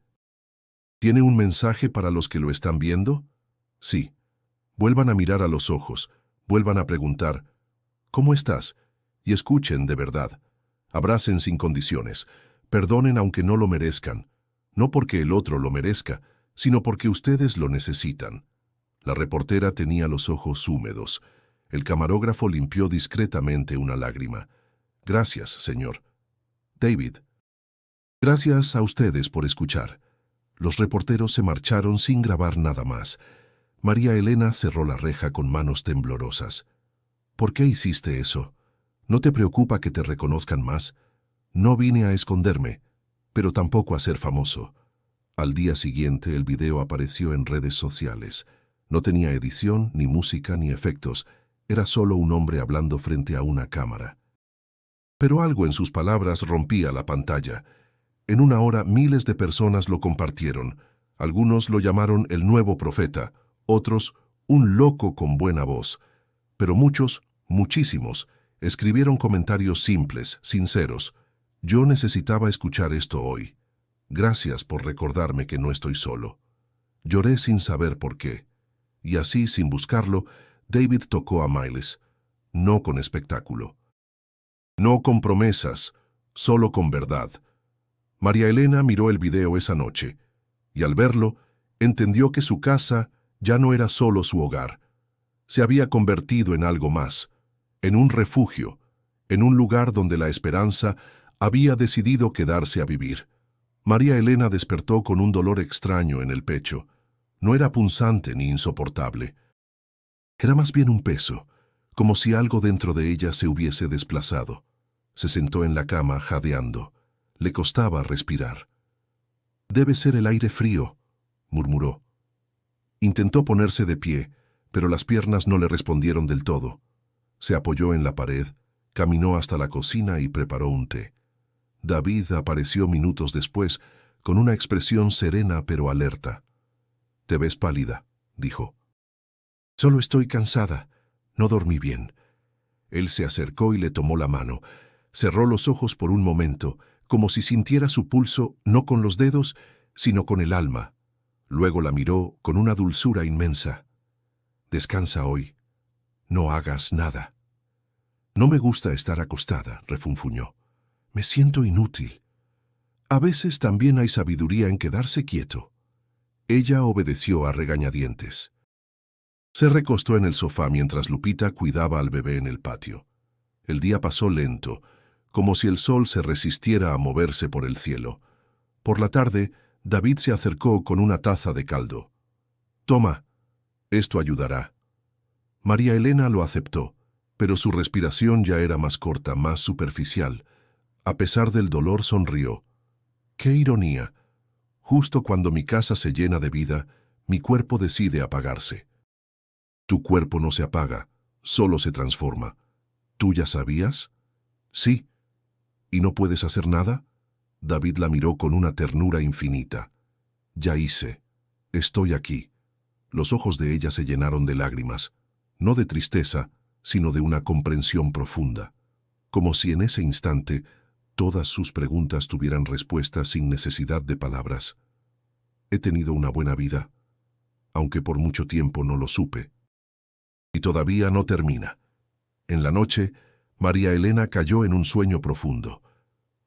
¿Tiene un mensaje para los que lo están viendo? Sí. Vuelvan a mirar a los ojos, vuelvan a preguntar, ¿cómo estás? Y escuchen de verdad. Abracen sin condiciones, perdonen aunque no lo merezcan, no porque el otro lo merezca, sino porque ustedes lo necesitan. La reportera tenía los ojos húmedos. El camarógrafo limpió discretamente una lágrima. Gracias, señor. David. Gracias a ustedes por escuchar. Los reporteros se marcharon sin grabar nada más. María Elena cerró la reja con manos temblorosas. ¿Por qué hiciste eso? ¿No te preocupa que te reconozcan más? No vine a esconderme, pero tampoco a ser famoso. Al día siguiente el video apareció en redes sociales. No tenía edición, ni música, ni efectos. Era solo un hombre hablando frente a una cámara. Pero algo en sus palabras rompía la pantalla. En una hora miles de personas lo compartieron. Algunos lo llamaron el nuevo profeta, otros un loco con buena voz. Pero muchos, muchísimos, escribieron comentarios simples, sinceros. Yo necesitaba escuchar esto hoy. Gracias por recordarme que no estoy solo. Lloré sin saber por qué. Y así, sin buscarlo, David tocó a Miles. No con espectáculo. No con promesas, solo con verdad. María Elena miró el video esa noche, y al verlo, entendió que su casa ya no era solo su hogar. Se había convertido en algo más, en un refugio, en un lugar donde la esperanza había decidido quedarse a vivir. María Elena despertó con un dolor extraño en el pecho. No era punzante ni insoportable. Era más bien un peso, como si algo dentro de ella se hubiese desplazado. Se sentó en la cama jadeando. Le costaba respirar. «Debe ser el aire frío», murmuró. Intentó ponerse de pie, pero las piernas no le respondieron del todo. Se apoyó en la pared, caminó hasta la cocina y preparó un té. David apareció minutos después, con una expresión serena pero alerta. «Te ves pálida», dijo. «Solo estoy cansada. No dormí bien». Él se acercó y le tomó la mano. Cerró los ojos por un momento, como si sintiera su pulso no con los dedos, sino con el alma. Luego la miró con una dulzura inmensa. «Descansa hoy. No hagas nada». «No me gusta estar acostada», refunfuñó. «Me siento inútil». «A veces también hay sabiduría en quedarse quieto». Ella obedeció a regañadientes. Se recostó en el sofá mientras Lupita cuidaba al bebé en el patio. El día pasó lento, como si el sol se resistiera a moverse por el cielo. Por la tarde, David se acercó con una taza de caldo. «Toma, esto ayudará». María Elena lo aceptó, pero su respiración ya era más corta, más superficial. A pesar del dolor, sonrió. «Qué ironía. Justo cuando mi casa se llena de vida, mi cuerpo decide apagarse». «Tu cuerpo no se apaga, solo se transforma». «¿Tú ya sabías?» «Sí». «¿Y no puedes hacer nada?» David la miró con una ternura infinita. «Ya hice. Estoy aquí». Los ojos de ella se llenaron de lágrimas, no de tristeza, sino de una comprensión profunda, como si en ese instante todas sus preguntas tuvieran respuestas sin necesidad de palabras. «He tenido una buena vida, aunque por mucho tiempo no lo supe. Y todavía no termina». En la noche, María Elena cayó en un sueño profundo.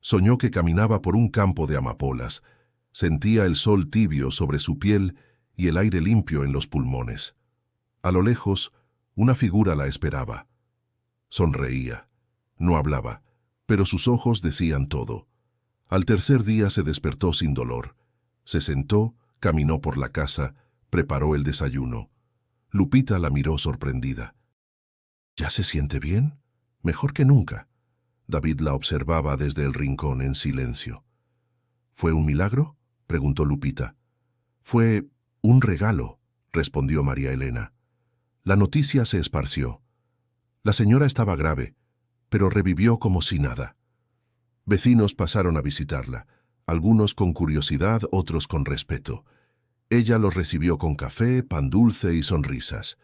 Soñó que caminaba por un campo de amapolas. Sentía el sol tibio sobre su piel y el aire limpio en los pulmones. A lo lejos, una figura la esperaba. Sonreía. No hablaba, pero sus ojos decían todo. Al tercer día se despertó sin dolor. Se sentó, caminó por la casa, preparó el desayuno. Lupita la miró sorprendida. «¿Ya se siente bien? Mejor que nunca». David la observaba desde el rincón en silencio. «¿Fue un milagro?», preguntó Lupita. «Fue un regalo», respondió María Elena. La noticia se esparció. La señora estaba grave, pero revivió como si nada. Vecinos pasaron a visitarla, algunos con curiosidad, otros con respeto. Ella los recibió con café, pan dulce y sonrisas.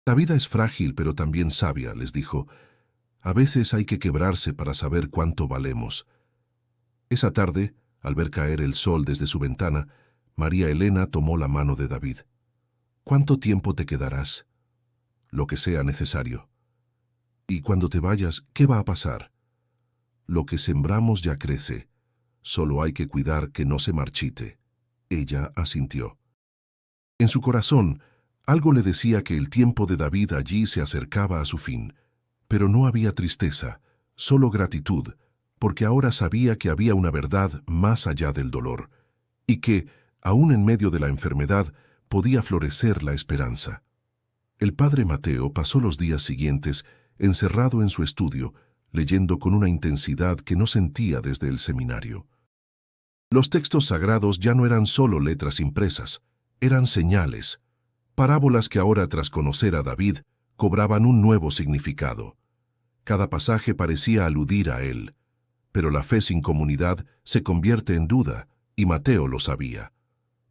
La vida es frágil, pero también sabia, les dijo. A veces hay que quebrarse para saber cuánto valemos. Esa tarde, al ver caer el sol desde su ventana, María Elena tomó la mano de David. ¿Cuánto tiempo te quedarás? Lo que sea necesario. Y cuando te vayas, ¿qué va a pasar? Lo que sembramos ya crece. Solo hay que cuidar que no se marchite. Ella asintió. En su corazón, algo le decía que el tiempo de David allí se acercaba a su fin. Pero no había tristeza, solo gratitud, porque ahora sabía que había una verdad más allá del dolor, y que, aún en medio de la enfermedad, podía florecer la esperanza. El padre Mateo pasó los días siguientes encerrado en su estudio, leyendo con una intensidad que no sentía desde el seminario. Los textos sagrados ya no eran solo letras impresas, eran señales, parábolas que ahora, tras conocer a David, cobraban un nuevo significado. Cada pasaje parecía aludir a él, pero la fe sin comunidad se convierte en duda, y Mateo lo sabía.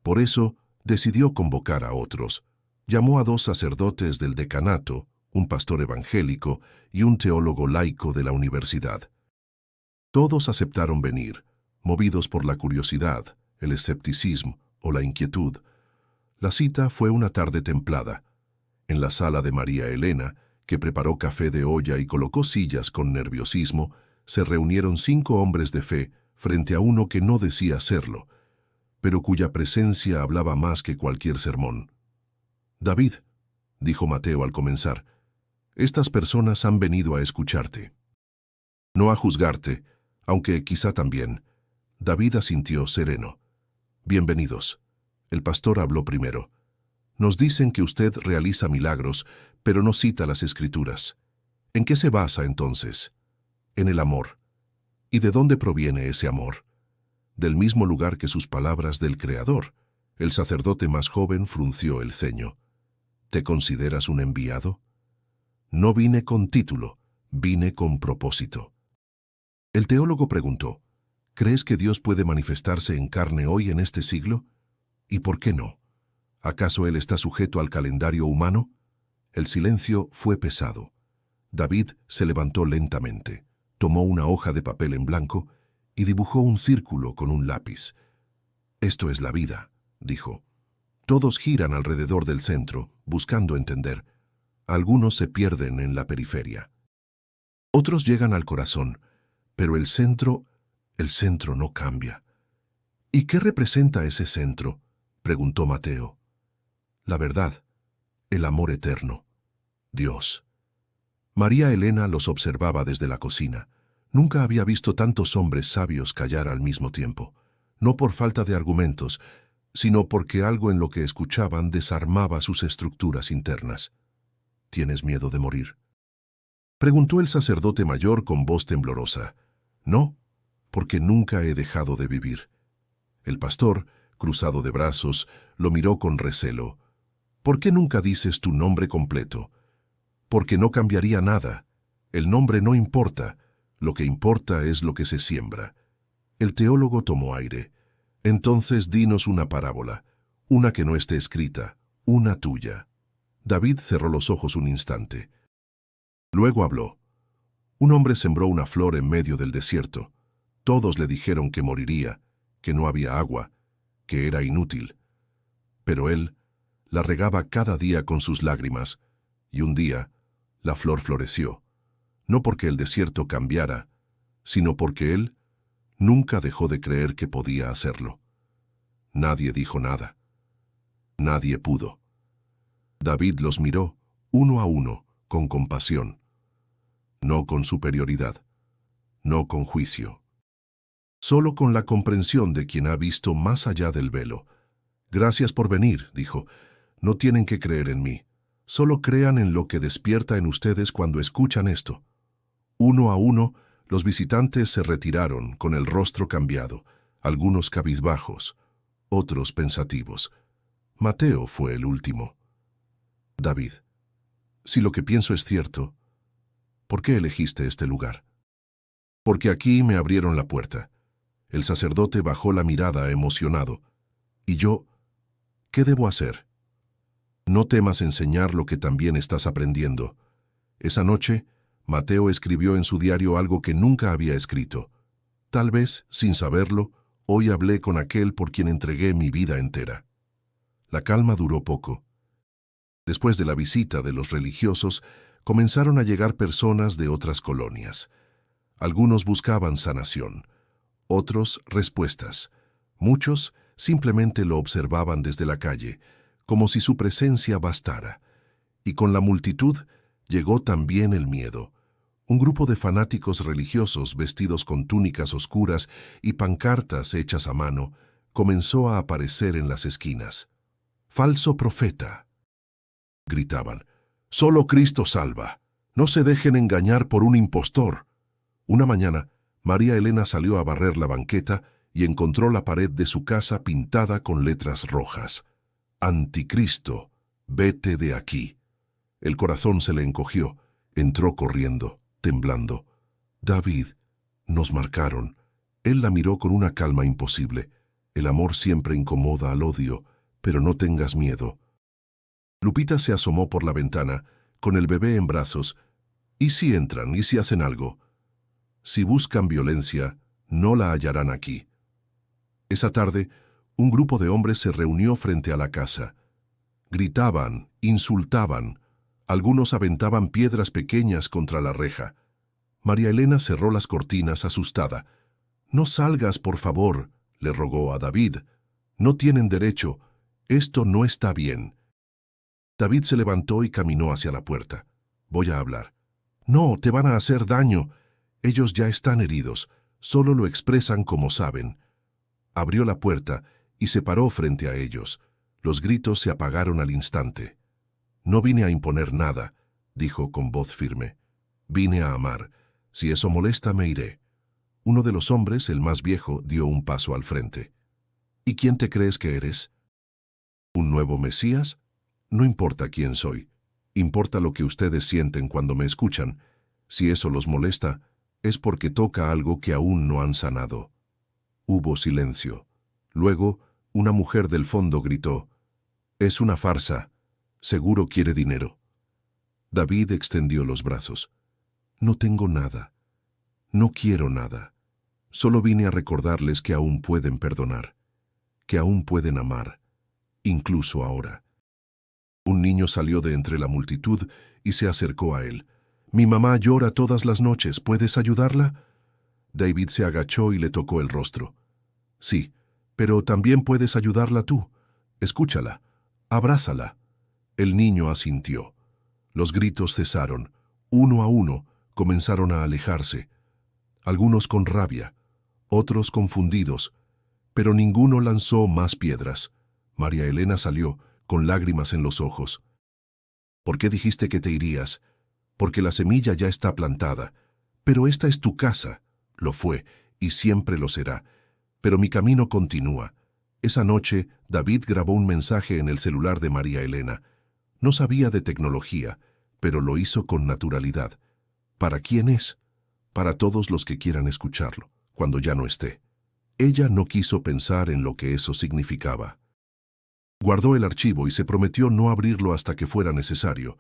Por eso, decidió convocar a otros. Llamó a 2 sacerdotes del decanato, un pastor evangélico y un teólogo laico de la universidad. Todos aceptaron venir, movidos por la curiosidad, el escepticismo o la inquietud. La cita fue una tarde templada. En la sala de María Elena, que preparó café de olla y colocó sillas con nerviosismo, se reunieron 5 hombres de fe frente a uno que no decía serlo, pero cuya presencia hablaba más que cualquier sermón. «David», dijo Mateo al comenzar, «estas personas han venido a escucharte. No a juzgarte, aunque quizá también». David asintió sereno. «Bienvenidos». El pastor habló primero. «Nos dicen que usted realiza milagros, pero no cita las Escrituras. ¿En qué se basa entonces?» «En el amor». «¿Y de dónde proviene ese amor?» «Del mismo lugar que sus palabras del Creador». El sacerdote más joven frunció el ceño. «¿Te consideras un enviado?» «No vine con título, vine con propósito». El teólogo preguntó, ¿crees que Dios puede manifestarse en carne hoy en este siglo? ¿Y por qué no? ¿Acaso Él está sujeto al calendario humano? El silencio fue pesado. David se levantó lentamente, tomó una hoja de papel en blanco y dibujó un círculo con un lápiz. «Esto es la vida», dijo. «Todos giran alrededor del centro, buscando entender. Algunos se pierden en la periferia. Otros llegan al corazón, pero el centro no cambia». «¿Y qué representa ese centro?», preguntó Mateo. «La verdad, el amor eterno, Dios». María Elena los observaba desde la cocina. Nunca había visto tantos hombres sabios callar al mismo tiempo, no por falta de argumentos, sino porque algo en lo que escuchaban desarmaba sus estructuras internas. «¿Tienes miedo de morir?», preguntó el sacerdote mayor con voz temblorosa. «No, porque nunca he dejado de vivir». El pastor, cruzado de brazos, lo miró con recelo. «¿Por qué nunca dices tu nombre completo?». «Porque no cambiaría nada. El nombre no importa. Lo que importa es lo que se siembra». El teólogo tomó aire. «Entonces dinos una parábola, una que no esté escrita, una tuya». David cerró los ojos un instante. Luego habló. «Un hombre sembró una flor en medio del desierto. Todos le dijeron que moriría, que no había agua, que era inútil. Pero él la regaba cada día con sus lágrimas, y un día la flor floreció, no porque el desierto cambiara, sino porque él nunca dejó de creer que podía hacerlo». Nadie dijo nada. Nadie pudo. David los miró, uno a uno, con compasión. No con superioridad, no con juicio. Solo con la comprensión de quien ha visto más allá del velo. «Gracias por venir», dijo. «No tienen que creer en mí. Solo crean en lo que despierta en ustedes cuando escuchan esto». Uno a uno, los visitantes se retiraron con el rostro cambiado, algunos cabizbajos, otros pensativos. Mateo fue el último. «David», Si lo que pienso es cierto, ¿por qué elegiste este lugar? Porque aquí me abrieron la puerta. El sacerdote bajó la mirada emocionado. Y yo, ¿qué debo hacer? No temas enseñar lo que también estás aprendiendo. Esa noche, Mateo escribió en su diario algo que nunca había escrito. Tal vez, sin saberlo, hoy hablé con aquel por quien entregué mi vida entera. La calma duró poco. Después de la visita de los religiosos, comenzaron a llegar personas de otras colonias. Algunos buscaban sanación, otros respuestas. Muchos simplemente lo observaban desde la calle, como si su presencia bastara. Y con la multitud llegó también el miedo. Un grupo de fanáticos religiosos vestidos con túnicas oscuras y pancartas hechas a mano comenzó a aparecer en las esquinas. «¡Falso profeta!», gritaban. «¡Solo Cristo salva! ¡No se dejen engañar por un impostor!». Una mañana, María Elena salió a barrer la banqueta y encontró la pared de su casa pintada con letras rojas. «Anticristo, vete de aquí». El corazón se le encogió. Entró corriendo, temblando. «David, nos marcaron». Él la miró con una calma imposible. «El amor siempre incomoda al odio, pero no tengas miedo». Lupita se asomó por la ventana, con el bebé en brazos. «¿Y si entran? ¿Y si hacen algo? Si buscan violencia, no la hallarán aquí». Esa tarde, un grupo de hombres se reunió frente a la casa. Gritaban, insultaban. Algunos aventaban piedras pequeñas contra la reja. María Elena cerró las cortinas asustada. «No salgas, por favor», le rogó a David. «No tienen derecho. Esto no está bien». David se levantó y caminó hacia la puerta. «Voy a hablar». «No, te van a hacer daño. Ellos ya están heridos. Solo lo expresan como saben». Abrió la puerta y se paró frente a ellos. Los gritos se apagaron al instante. «No vine a imponer nada», dijo con voz firme. «Vine a amar. Si eso molesta, me iré». Uno de los hombres, el más viejo, dio un paso al frente. «¿Y quién te crees que eres? ¿Un nuevo Mesías? No importa quién soy. Importa lo que ustedes sienten cuando me escuchan. Si eso los molesta, es porque toca algo que aún no han sanado». Hubo silencio. Luego, una mujer del fondo gritó: «Es una farsa. Seguro quiere dinero». David extendió los brazos. «No tengo nada. No quiero nada. Solo vine a recordarles que aún pueden perdonar, que aún pueden amar, incluso ahora». Un niño salió de entre la multitud y se acercó a él. «Mi mamá llora todas las noches. ¿Puedes ayudarla?». David se agachó y le tocó el rostro. «Sí, pero también puedes ayudarla tú. Escúchala. Abrázala». El niño asintió. Los gritos cesaron. Uno a uno comenzaron a alejarse. Algunos con rabia, otros confundidos, pero ninguno lanzó más piedras. María Elena salió, con lágrimas en los ojos. «¿Por qué dijiste que te irías? Porque la semilla ya está plantada. Pero esta es tu casa». Lo fue, y siempre lo será. Pero mi camino continúa. Esa noche, David grabó un mensaje en el celular de María Elena. No sabía de tecnología, pero lo hizo con naturalidad. ¿Para quién es? Para todos los que quieran escucharlo, cuando ya no esté. Ella no quiso pensar en lo que eso significaba. Guardó el archivo y se prometió no abrirlo hasta que fuera necesario.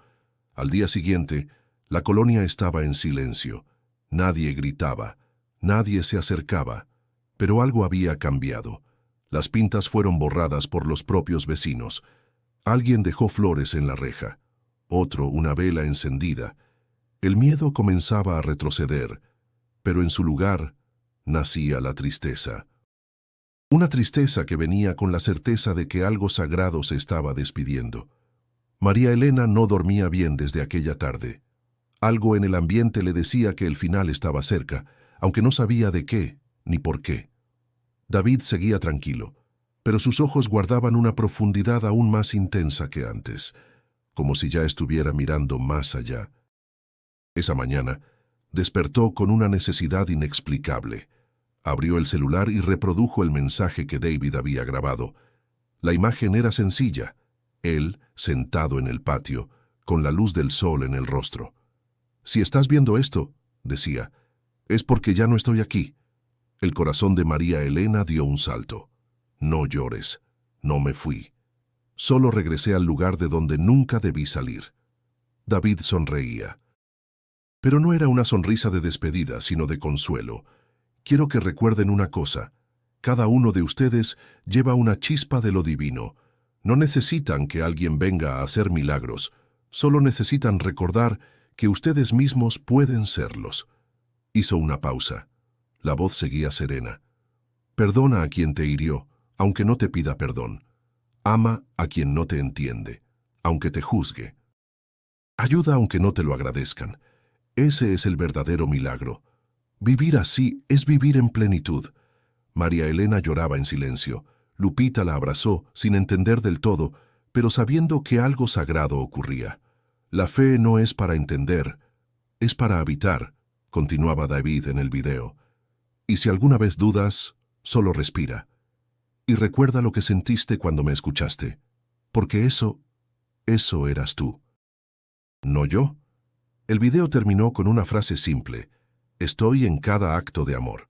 Al día siguiente, la colonia estaba en silencio. Nadie gritaba, nadie se acercaba, pero algo había cambiado. Las pintas fueron borradas por los propios vecinos. Alguien dejó flores en la reja, otro una vela encendida. El miedo comenzaba a retroceder, pero en su lugar nacía la tristeza. Una tristeza que venía con la certeza de que algo sagrado se estaba despidiendo. María Elena no dormía bien desde aquella tarde. Algo en el ambiente le decía que el final estaba cerca, aunque no sabía de qué ni por qué. David seguía tranquilo, pero sus ojos guardaban una profundidad aún más intensa que antes, como si ya estuviera mirando más allá. Esa mañana, despertó con una necesidad inexplicable. Abrió el celular y reprodujo el mensaje que David había grabado. La imagen era sencilla. Él, sentado en el patio, con la luz del sol en el rostro. «Si estás viendo esto», decía, «es porque ya no estoy aquí». El corazón de María Elena dio un salto. «No llores, no me fui. Solo regresé al lugar de donde nunca debí salir». David sonreía. Pero no era una sonrisa de despedida, sino de consuelo. «Quiero que recuerden una cosa. Cada uno de ustedes lleva una chispa de lo divino. No necesitan que alguien venga a hacer milagros. Solo necesitan recordar que ustedes mismos pueden serlos». Hizo una pausa. La voz seguía serena. «Perdona a quien te hirió, aunque no te pida perdón. Ama a quien no te entiende, aunque te juzgue. Ayuda aunque no te lo agradezcan. Ese es el verdadero milagro. Vivir así es vivir en plenitud». María Elena lloraba en silencio. Lupita la abrazó, sin entender del todo, pero sabiendo que algo sagrado ocurría. «La fe no es para entender, es para habitar», continuaba David en el video. «Y si alguna vez dudas, solo respira. Y recuerda lo que sentiste cuando me escuchaste, porque eso eras tú. ¿No yo?». El video terminó con una frase simple: «Estoy en cada acto de amor».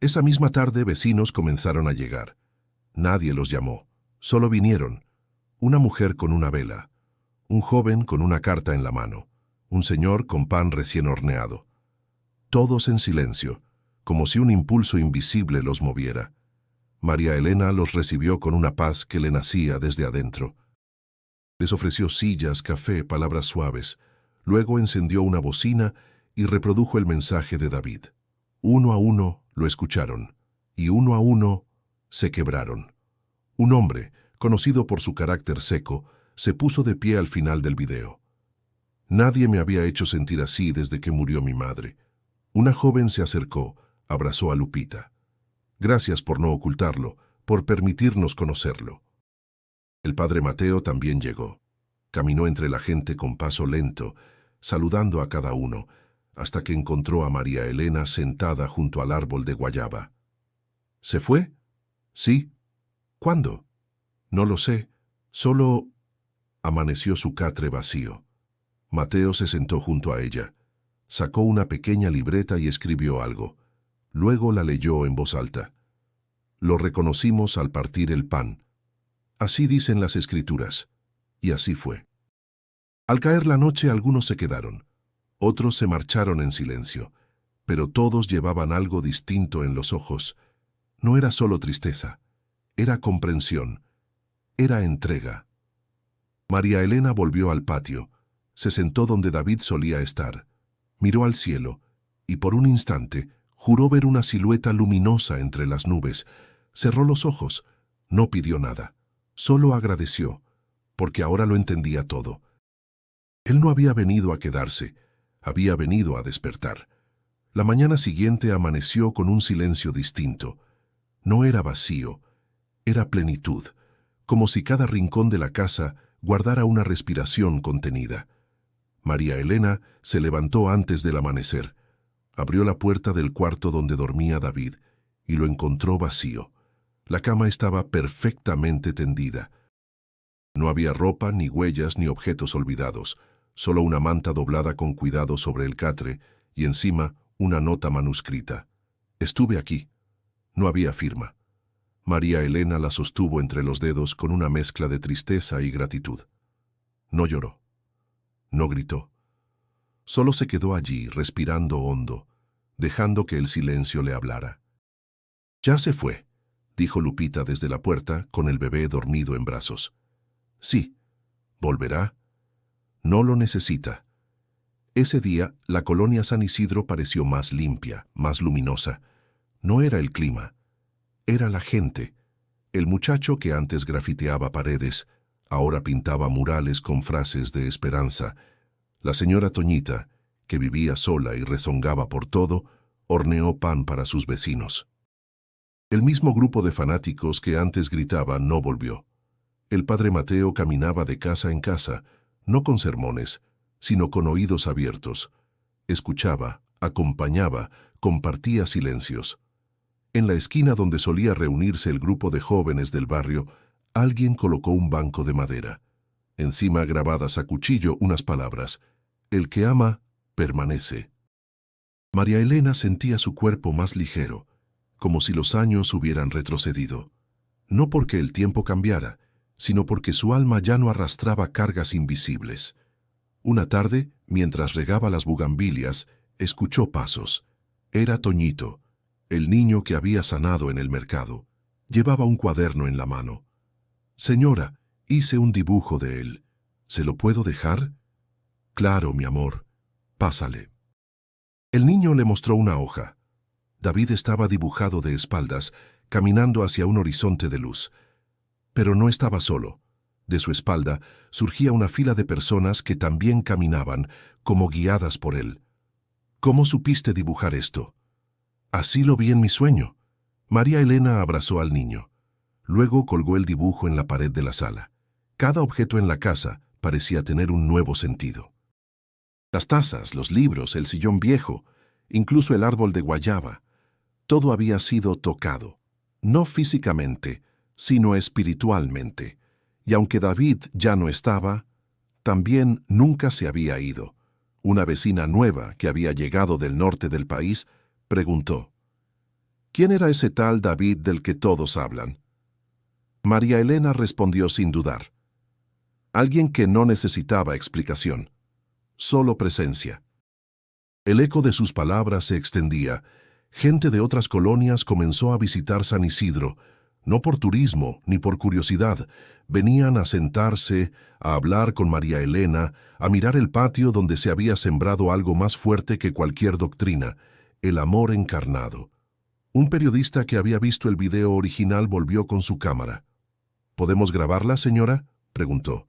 Esa misma tarde vecinos comenzaron a llegar. Nadie los llamó, solo vinieron. Una mujer con una vela, un joven con una carta en la mano, un señor con pan recién horneado. Todos en silencio, como si un impulso invisible los moviera. María Elena los recibió con una paz que le nacía desde adentro. Les ofreció sillas, café, palabras suaves. Luego encendió una bocina y reprodujo el mensaje de David. Uno a uno lo escucharon, y uno a uno se quebraron. Un hombre, conocido por su carácter seco, se puso de pie al final del video. «Nadie me había hecho sentir así desde que murió mi madre». Una joven se acercó, abrazó a Lupita. «Gracias por no ocultarlo, por permitirnos conocerlo». El padre Mateo también llegó. Caminó entre la gente con paso lento, saludando a cada uno, hasta que encontró a María Elena sentada junto al árbol de guayaba. «¿Se fue?» «Sí». «¿Cuándo?» «No lo sé, solo…». Amaneció su catre vacío. Mateo se sentó junto a ella. Sacó una pequeña libreta y escribió algo. Luego la leyó en voz alta. «Lo reconocimos al partir el pan. Así dicen las Escrituras». Y así fue. Al caer la noche algunos se quedaron. Otros se marcharon en silencio, pero todos llevaban algo distinto en los ojos. No era solo tristeza, era comprensión, era entrega. María Elena volvió al patio, se sentó donde David solía estar, miró al cielo y por un instante juró ver una silueta luminosa entre las nubes. Cerró los ojos, no pidió nada, solo agradeció, porque ahora lo entendía todo. Él no había venido a quedarse, había venido a despertar. La mañana siguiente amaneció con un silencio distinto. No era vacío, era plenitud, como si cada rincón de la casa guardara una respiración contenida. María Elena se levantó antes del amanecer, abrió la puerta del cuarto donde dormía David y lo encontró vacío. La cama estaba perfectamente tendida. No había ropa, ni huellas, ni objetos olvidados, solo una manta doblada con cuidado sobre el catre y encima una nota manuscrita. «Estuve aquí». No había firma. María Elena la sostuvo entre los dedos con una mezcla de tristeza y gratitud. No lloró. No gritó. Solo se quedó allí, respirando hondo, dejando que el silencio le hablara. «Ya se fue», dijo Lupita desde la puerta con el bebé dormido en brazos. «Sí. ¿Volverá? No lo necesita». Ese día, la colonia San Isidro pareció más limpia, más luminosa. No era el clima, era la gente. El muchacho que antes grafiteaba paredes, ahora pintaba murales con frases de esperanza. La señora Toñita, que vivía sola y rezongaba por todo, horneó pan para sus vecinos. El mismo grupo de fanáticos que antes gritaba no volvió. El padre Mateo caminaba de casa en casa, no con sermones, sino con oídos abiertos. Escuchaba, acompañaba, compartía silencios. En la esquina donde solía reunirse el grupo de jóvenes del barrio, alguien colocó un banco de madera. Encima grabadas a cuchillo unas palabras: el que ama, permanece. María Elena sentía su cuerpo más ligero, como si los años hubieran retrocedido. No porque el tiempo cambiara, sino porque su alma ya no arrastraba cargas invisibles. Una tarde, mientras regaba las bugambilias, escuchó pasos. Era Toñito, el niño que había sanado en el mercado. Llevaba un cuaderno en la mano. «Señora, hice un dibujo de él. ¿Se lo puedo dejar?» «Claro, mi amor. Pásale». El niño le mostró una hoja. David estaba dibujado de espaldas, caminando hacia un horizonte de luz. Pero no estaba solo. De su espalda surgía una fila de personas que también caminaban, como guiadas por él. «¿Cómo supiste dibujar esto?» «Así lo vi en mi sueño». María Elena abrazó al niño. Luego colgó el dibujo en la pared de la sala. Cada objeto en la casa parecía tener un nuevo sentido. Las tazas, los libros, el sillón viejo, incluso el árbol de guayaba. Todo había sido tocado, no físicamente, sino espiritualmente. Y aunque David ya no estaba, también nunca se había ido. Una vecina nueva que había llegado del norte del país preguntó: «¿Quién era ese tal David del que todos hablan?» María Elena respondió sin dudar: «Alguien que no necesitaba explicación, solo presencia». El eco de sus palabras se extendía. Gente de otras colonias comenzó a visitar San Isidro, no por turismo ni por curiosidad. Venían a sentarse, a hablar con María Elena, a mirar el patio donde se había sembrado algo más fuerte que cualquier doctrina: el amor encarnado. Un periodista que había visto el video original volvió con su cámara. «¿Podemos grabarla, señora?», preguntó.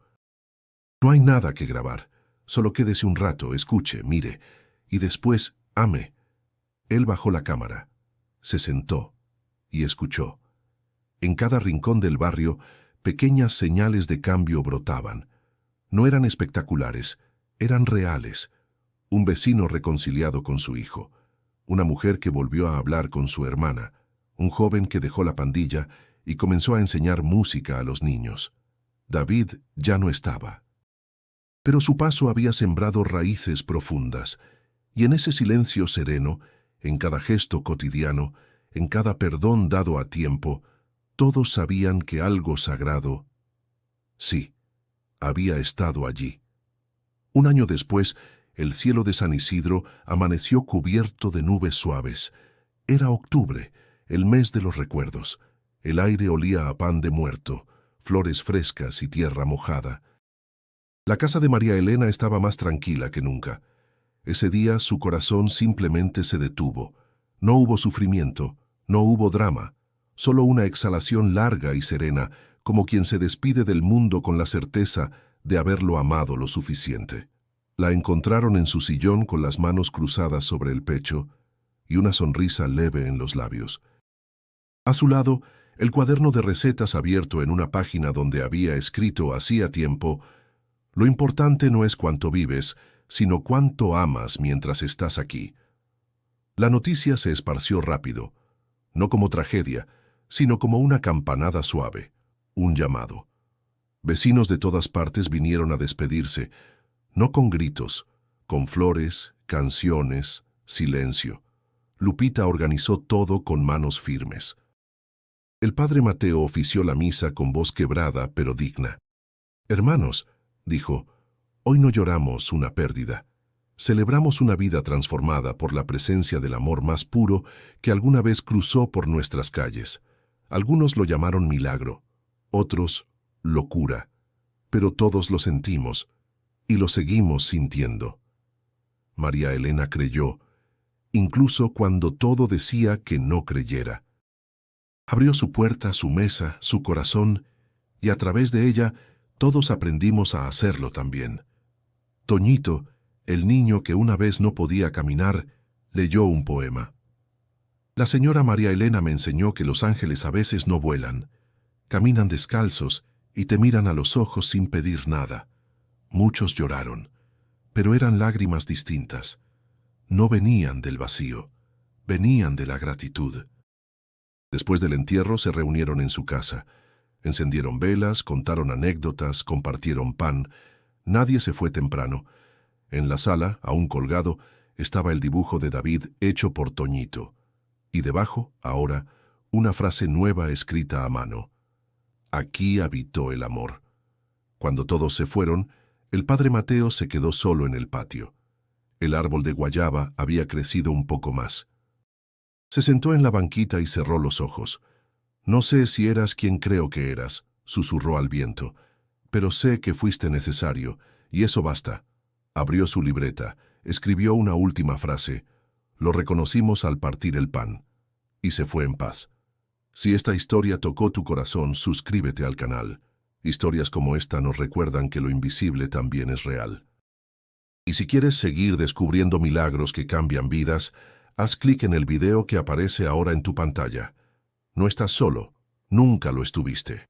«No hay nada que grabar. Solo quédese un rato, escuche, mire, y después ame». Él bajó la cámara, se sentó y escuchó. En cada rincón del barrio, pequeñas señales de cambio brotaban. No eran espectaculares, eran reales. Un vecino reconciliado con su hijo, una mujer que volvió a hablar con su hermana, un joven que dejó la pandilla y comenzó a enseñar música a los niños. David ya no estaba. Pero su paso había sembrado raíces profundas, y en ese silencio sereno, en cada gesto cotidiano, en cada perdón dado a tiempo, todos sabían que algo sagrado, sí, había estado allí. Un año después, el cielo de San Isidro amaneció cubierto de nubes suaves. Era octubre, el mes de los recuerdos. El aire olía a pan de muerto, flores frescas y tierra mojada. La casa de María Elena estaba más tranquila que nunca. Ese día su corazón simplemente se detuvo. No hubo sufrimiento, no hubo drama, solo una exhalación larga y serena, como quien se despide del mundo con la certeza de haberlo amado lo suficiente. La encontraron en su sillón con las manos cruzadas sobre el pecho y una sonrisa leve en los labios. A su lado, el cuaderno de recetas abierto en una página donde había escrito hacía tiempo: «Lo importante no es cuánto vives, sino cuánto amas mientras estás aquí». La noticia se esparció rápido, no como tragedia, sino como una campanada suave, un llamado. Vecinos de todas partes vinieron a despedirse, no con gritos, con flores, canciones, silencio. Lupita organizó todo con manos firmes. El padre Mateo ofició la misa con voz quebrada pero digna. «Hermanos», dijo, «hoy no lloramos una pérdida. Celebramos una vida transformada por la presencia del amor más puro que alguna vez cruzó por nuestras calles. Algunos lo llamaron milagro, otros locura, pero todos lo sentimos y lo seguimos sintiendo». María Elena creyó, incluso cuando todo decía que no creyera. Abrió su puerta, su mesa, su corazón, y a través de ella todos aprendimos a hacerlo también. Toñito, el niño que una vez no podía caminar, leyó un poema. La señora María Elena me enseñó que los ángeles a veces no vuelan, caminan descalzos y te miran a los ojos sin pedir nada. Muchos lloraron, pero eran lágrimas distintas. No venían del vacío, venían de la gratitud. Después del entierro se reunieron en su casa. Encendieron velas, contaron anécdotas, compartieron pan. Nadie se fue temprano. En la sala, aún colgado, estaba el dibujo de David hecho por Toñito. Y debajo, ahora, una frase nueva escrita a mano. Aquí habitó el amor. Cuando todos se fueron, el padre Mateo se quedó solo en el patio. El árbol de guayaba había crecido un poco más. Se sentó en la banquita y cerró los ojos. No sé si eras quien creo que eras, susurró al viento, pero sé que fuiste necesario, y eso basta. Abrió su libreta, escribió una última frase. Lo reconocimos al partir el pan. Y se fue en paz. Si esta historia tocó tu corazón, suscríbete al canal. Historias como esta nos recuerdan que lo invisible también es real. Y si quieres seguir descubriendo milagros que cambian vidas, haz clic en el video que aparece ahora en tu pantalla. No estás solo, nunca lo estuviste.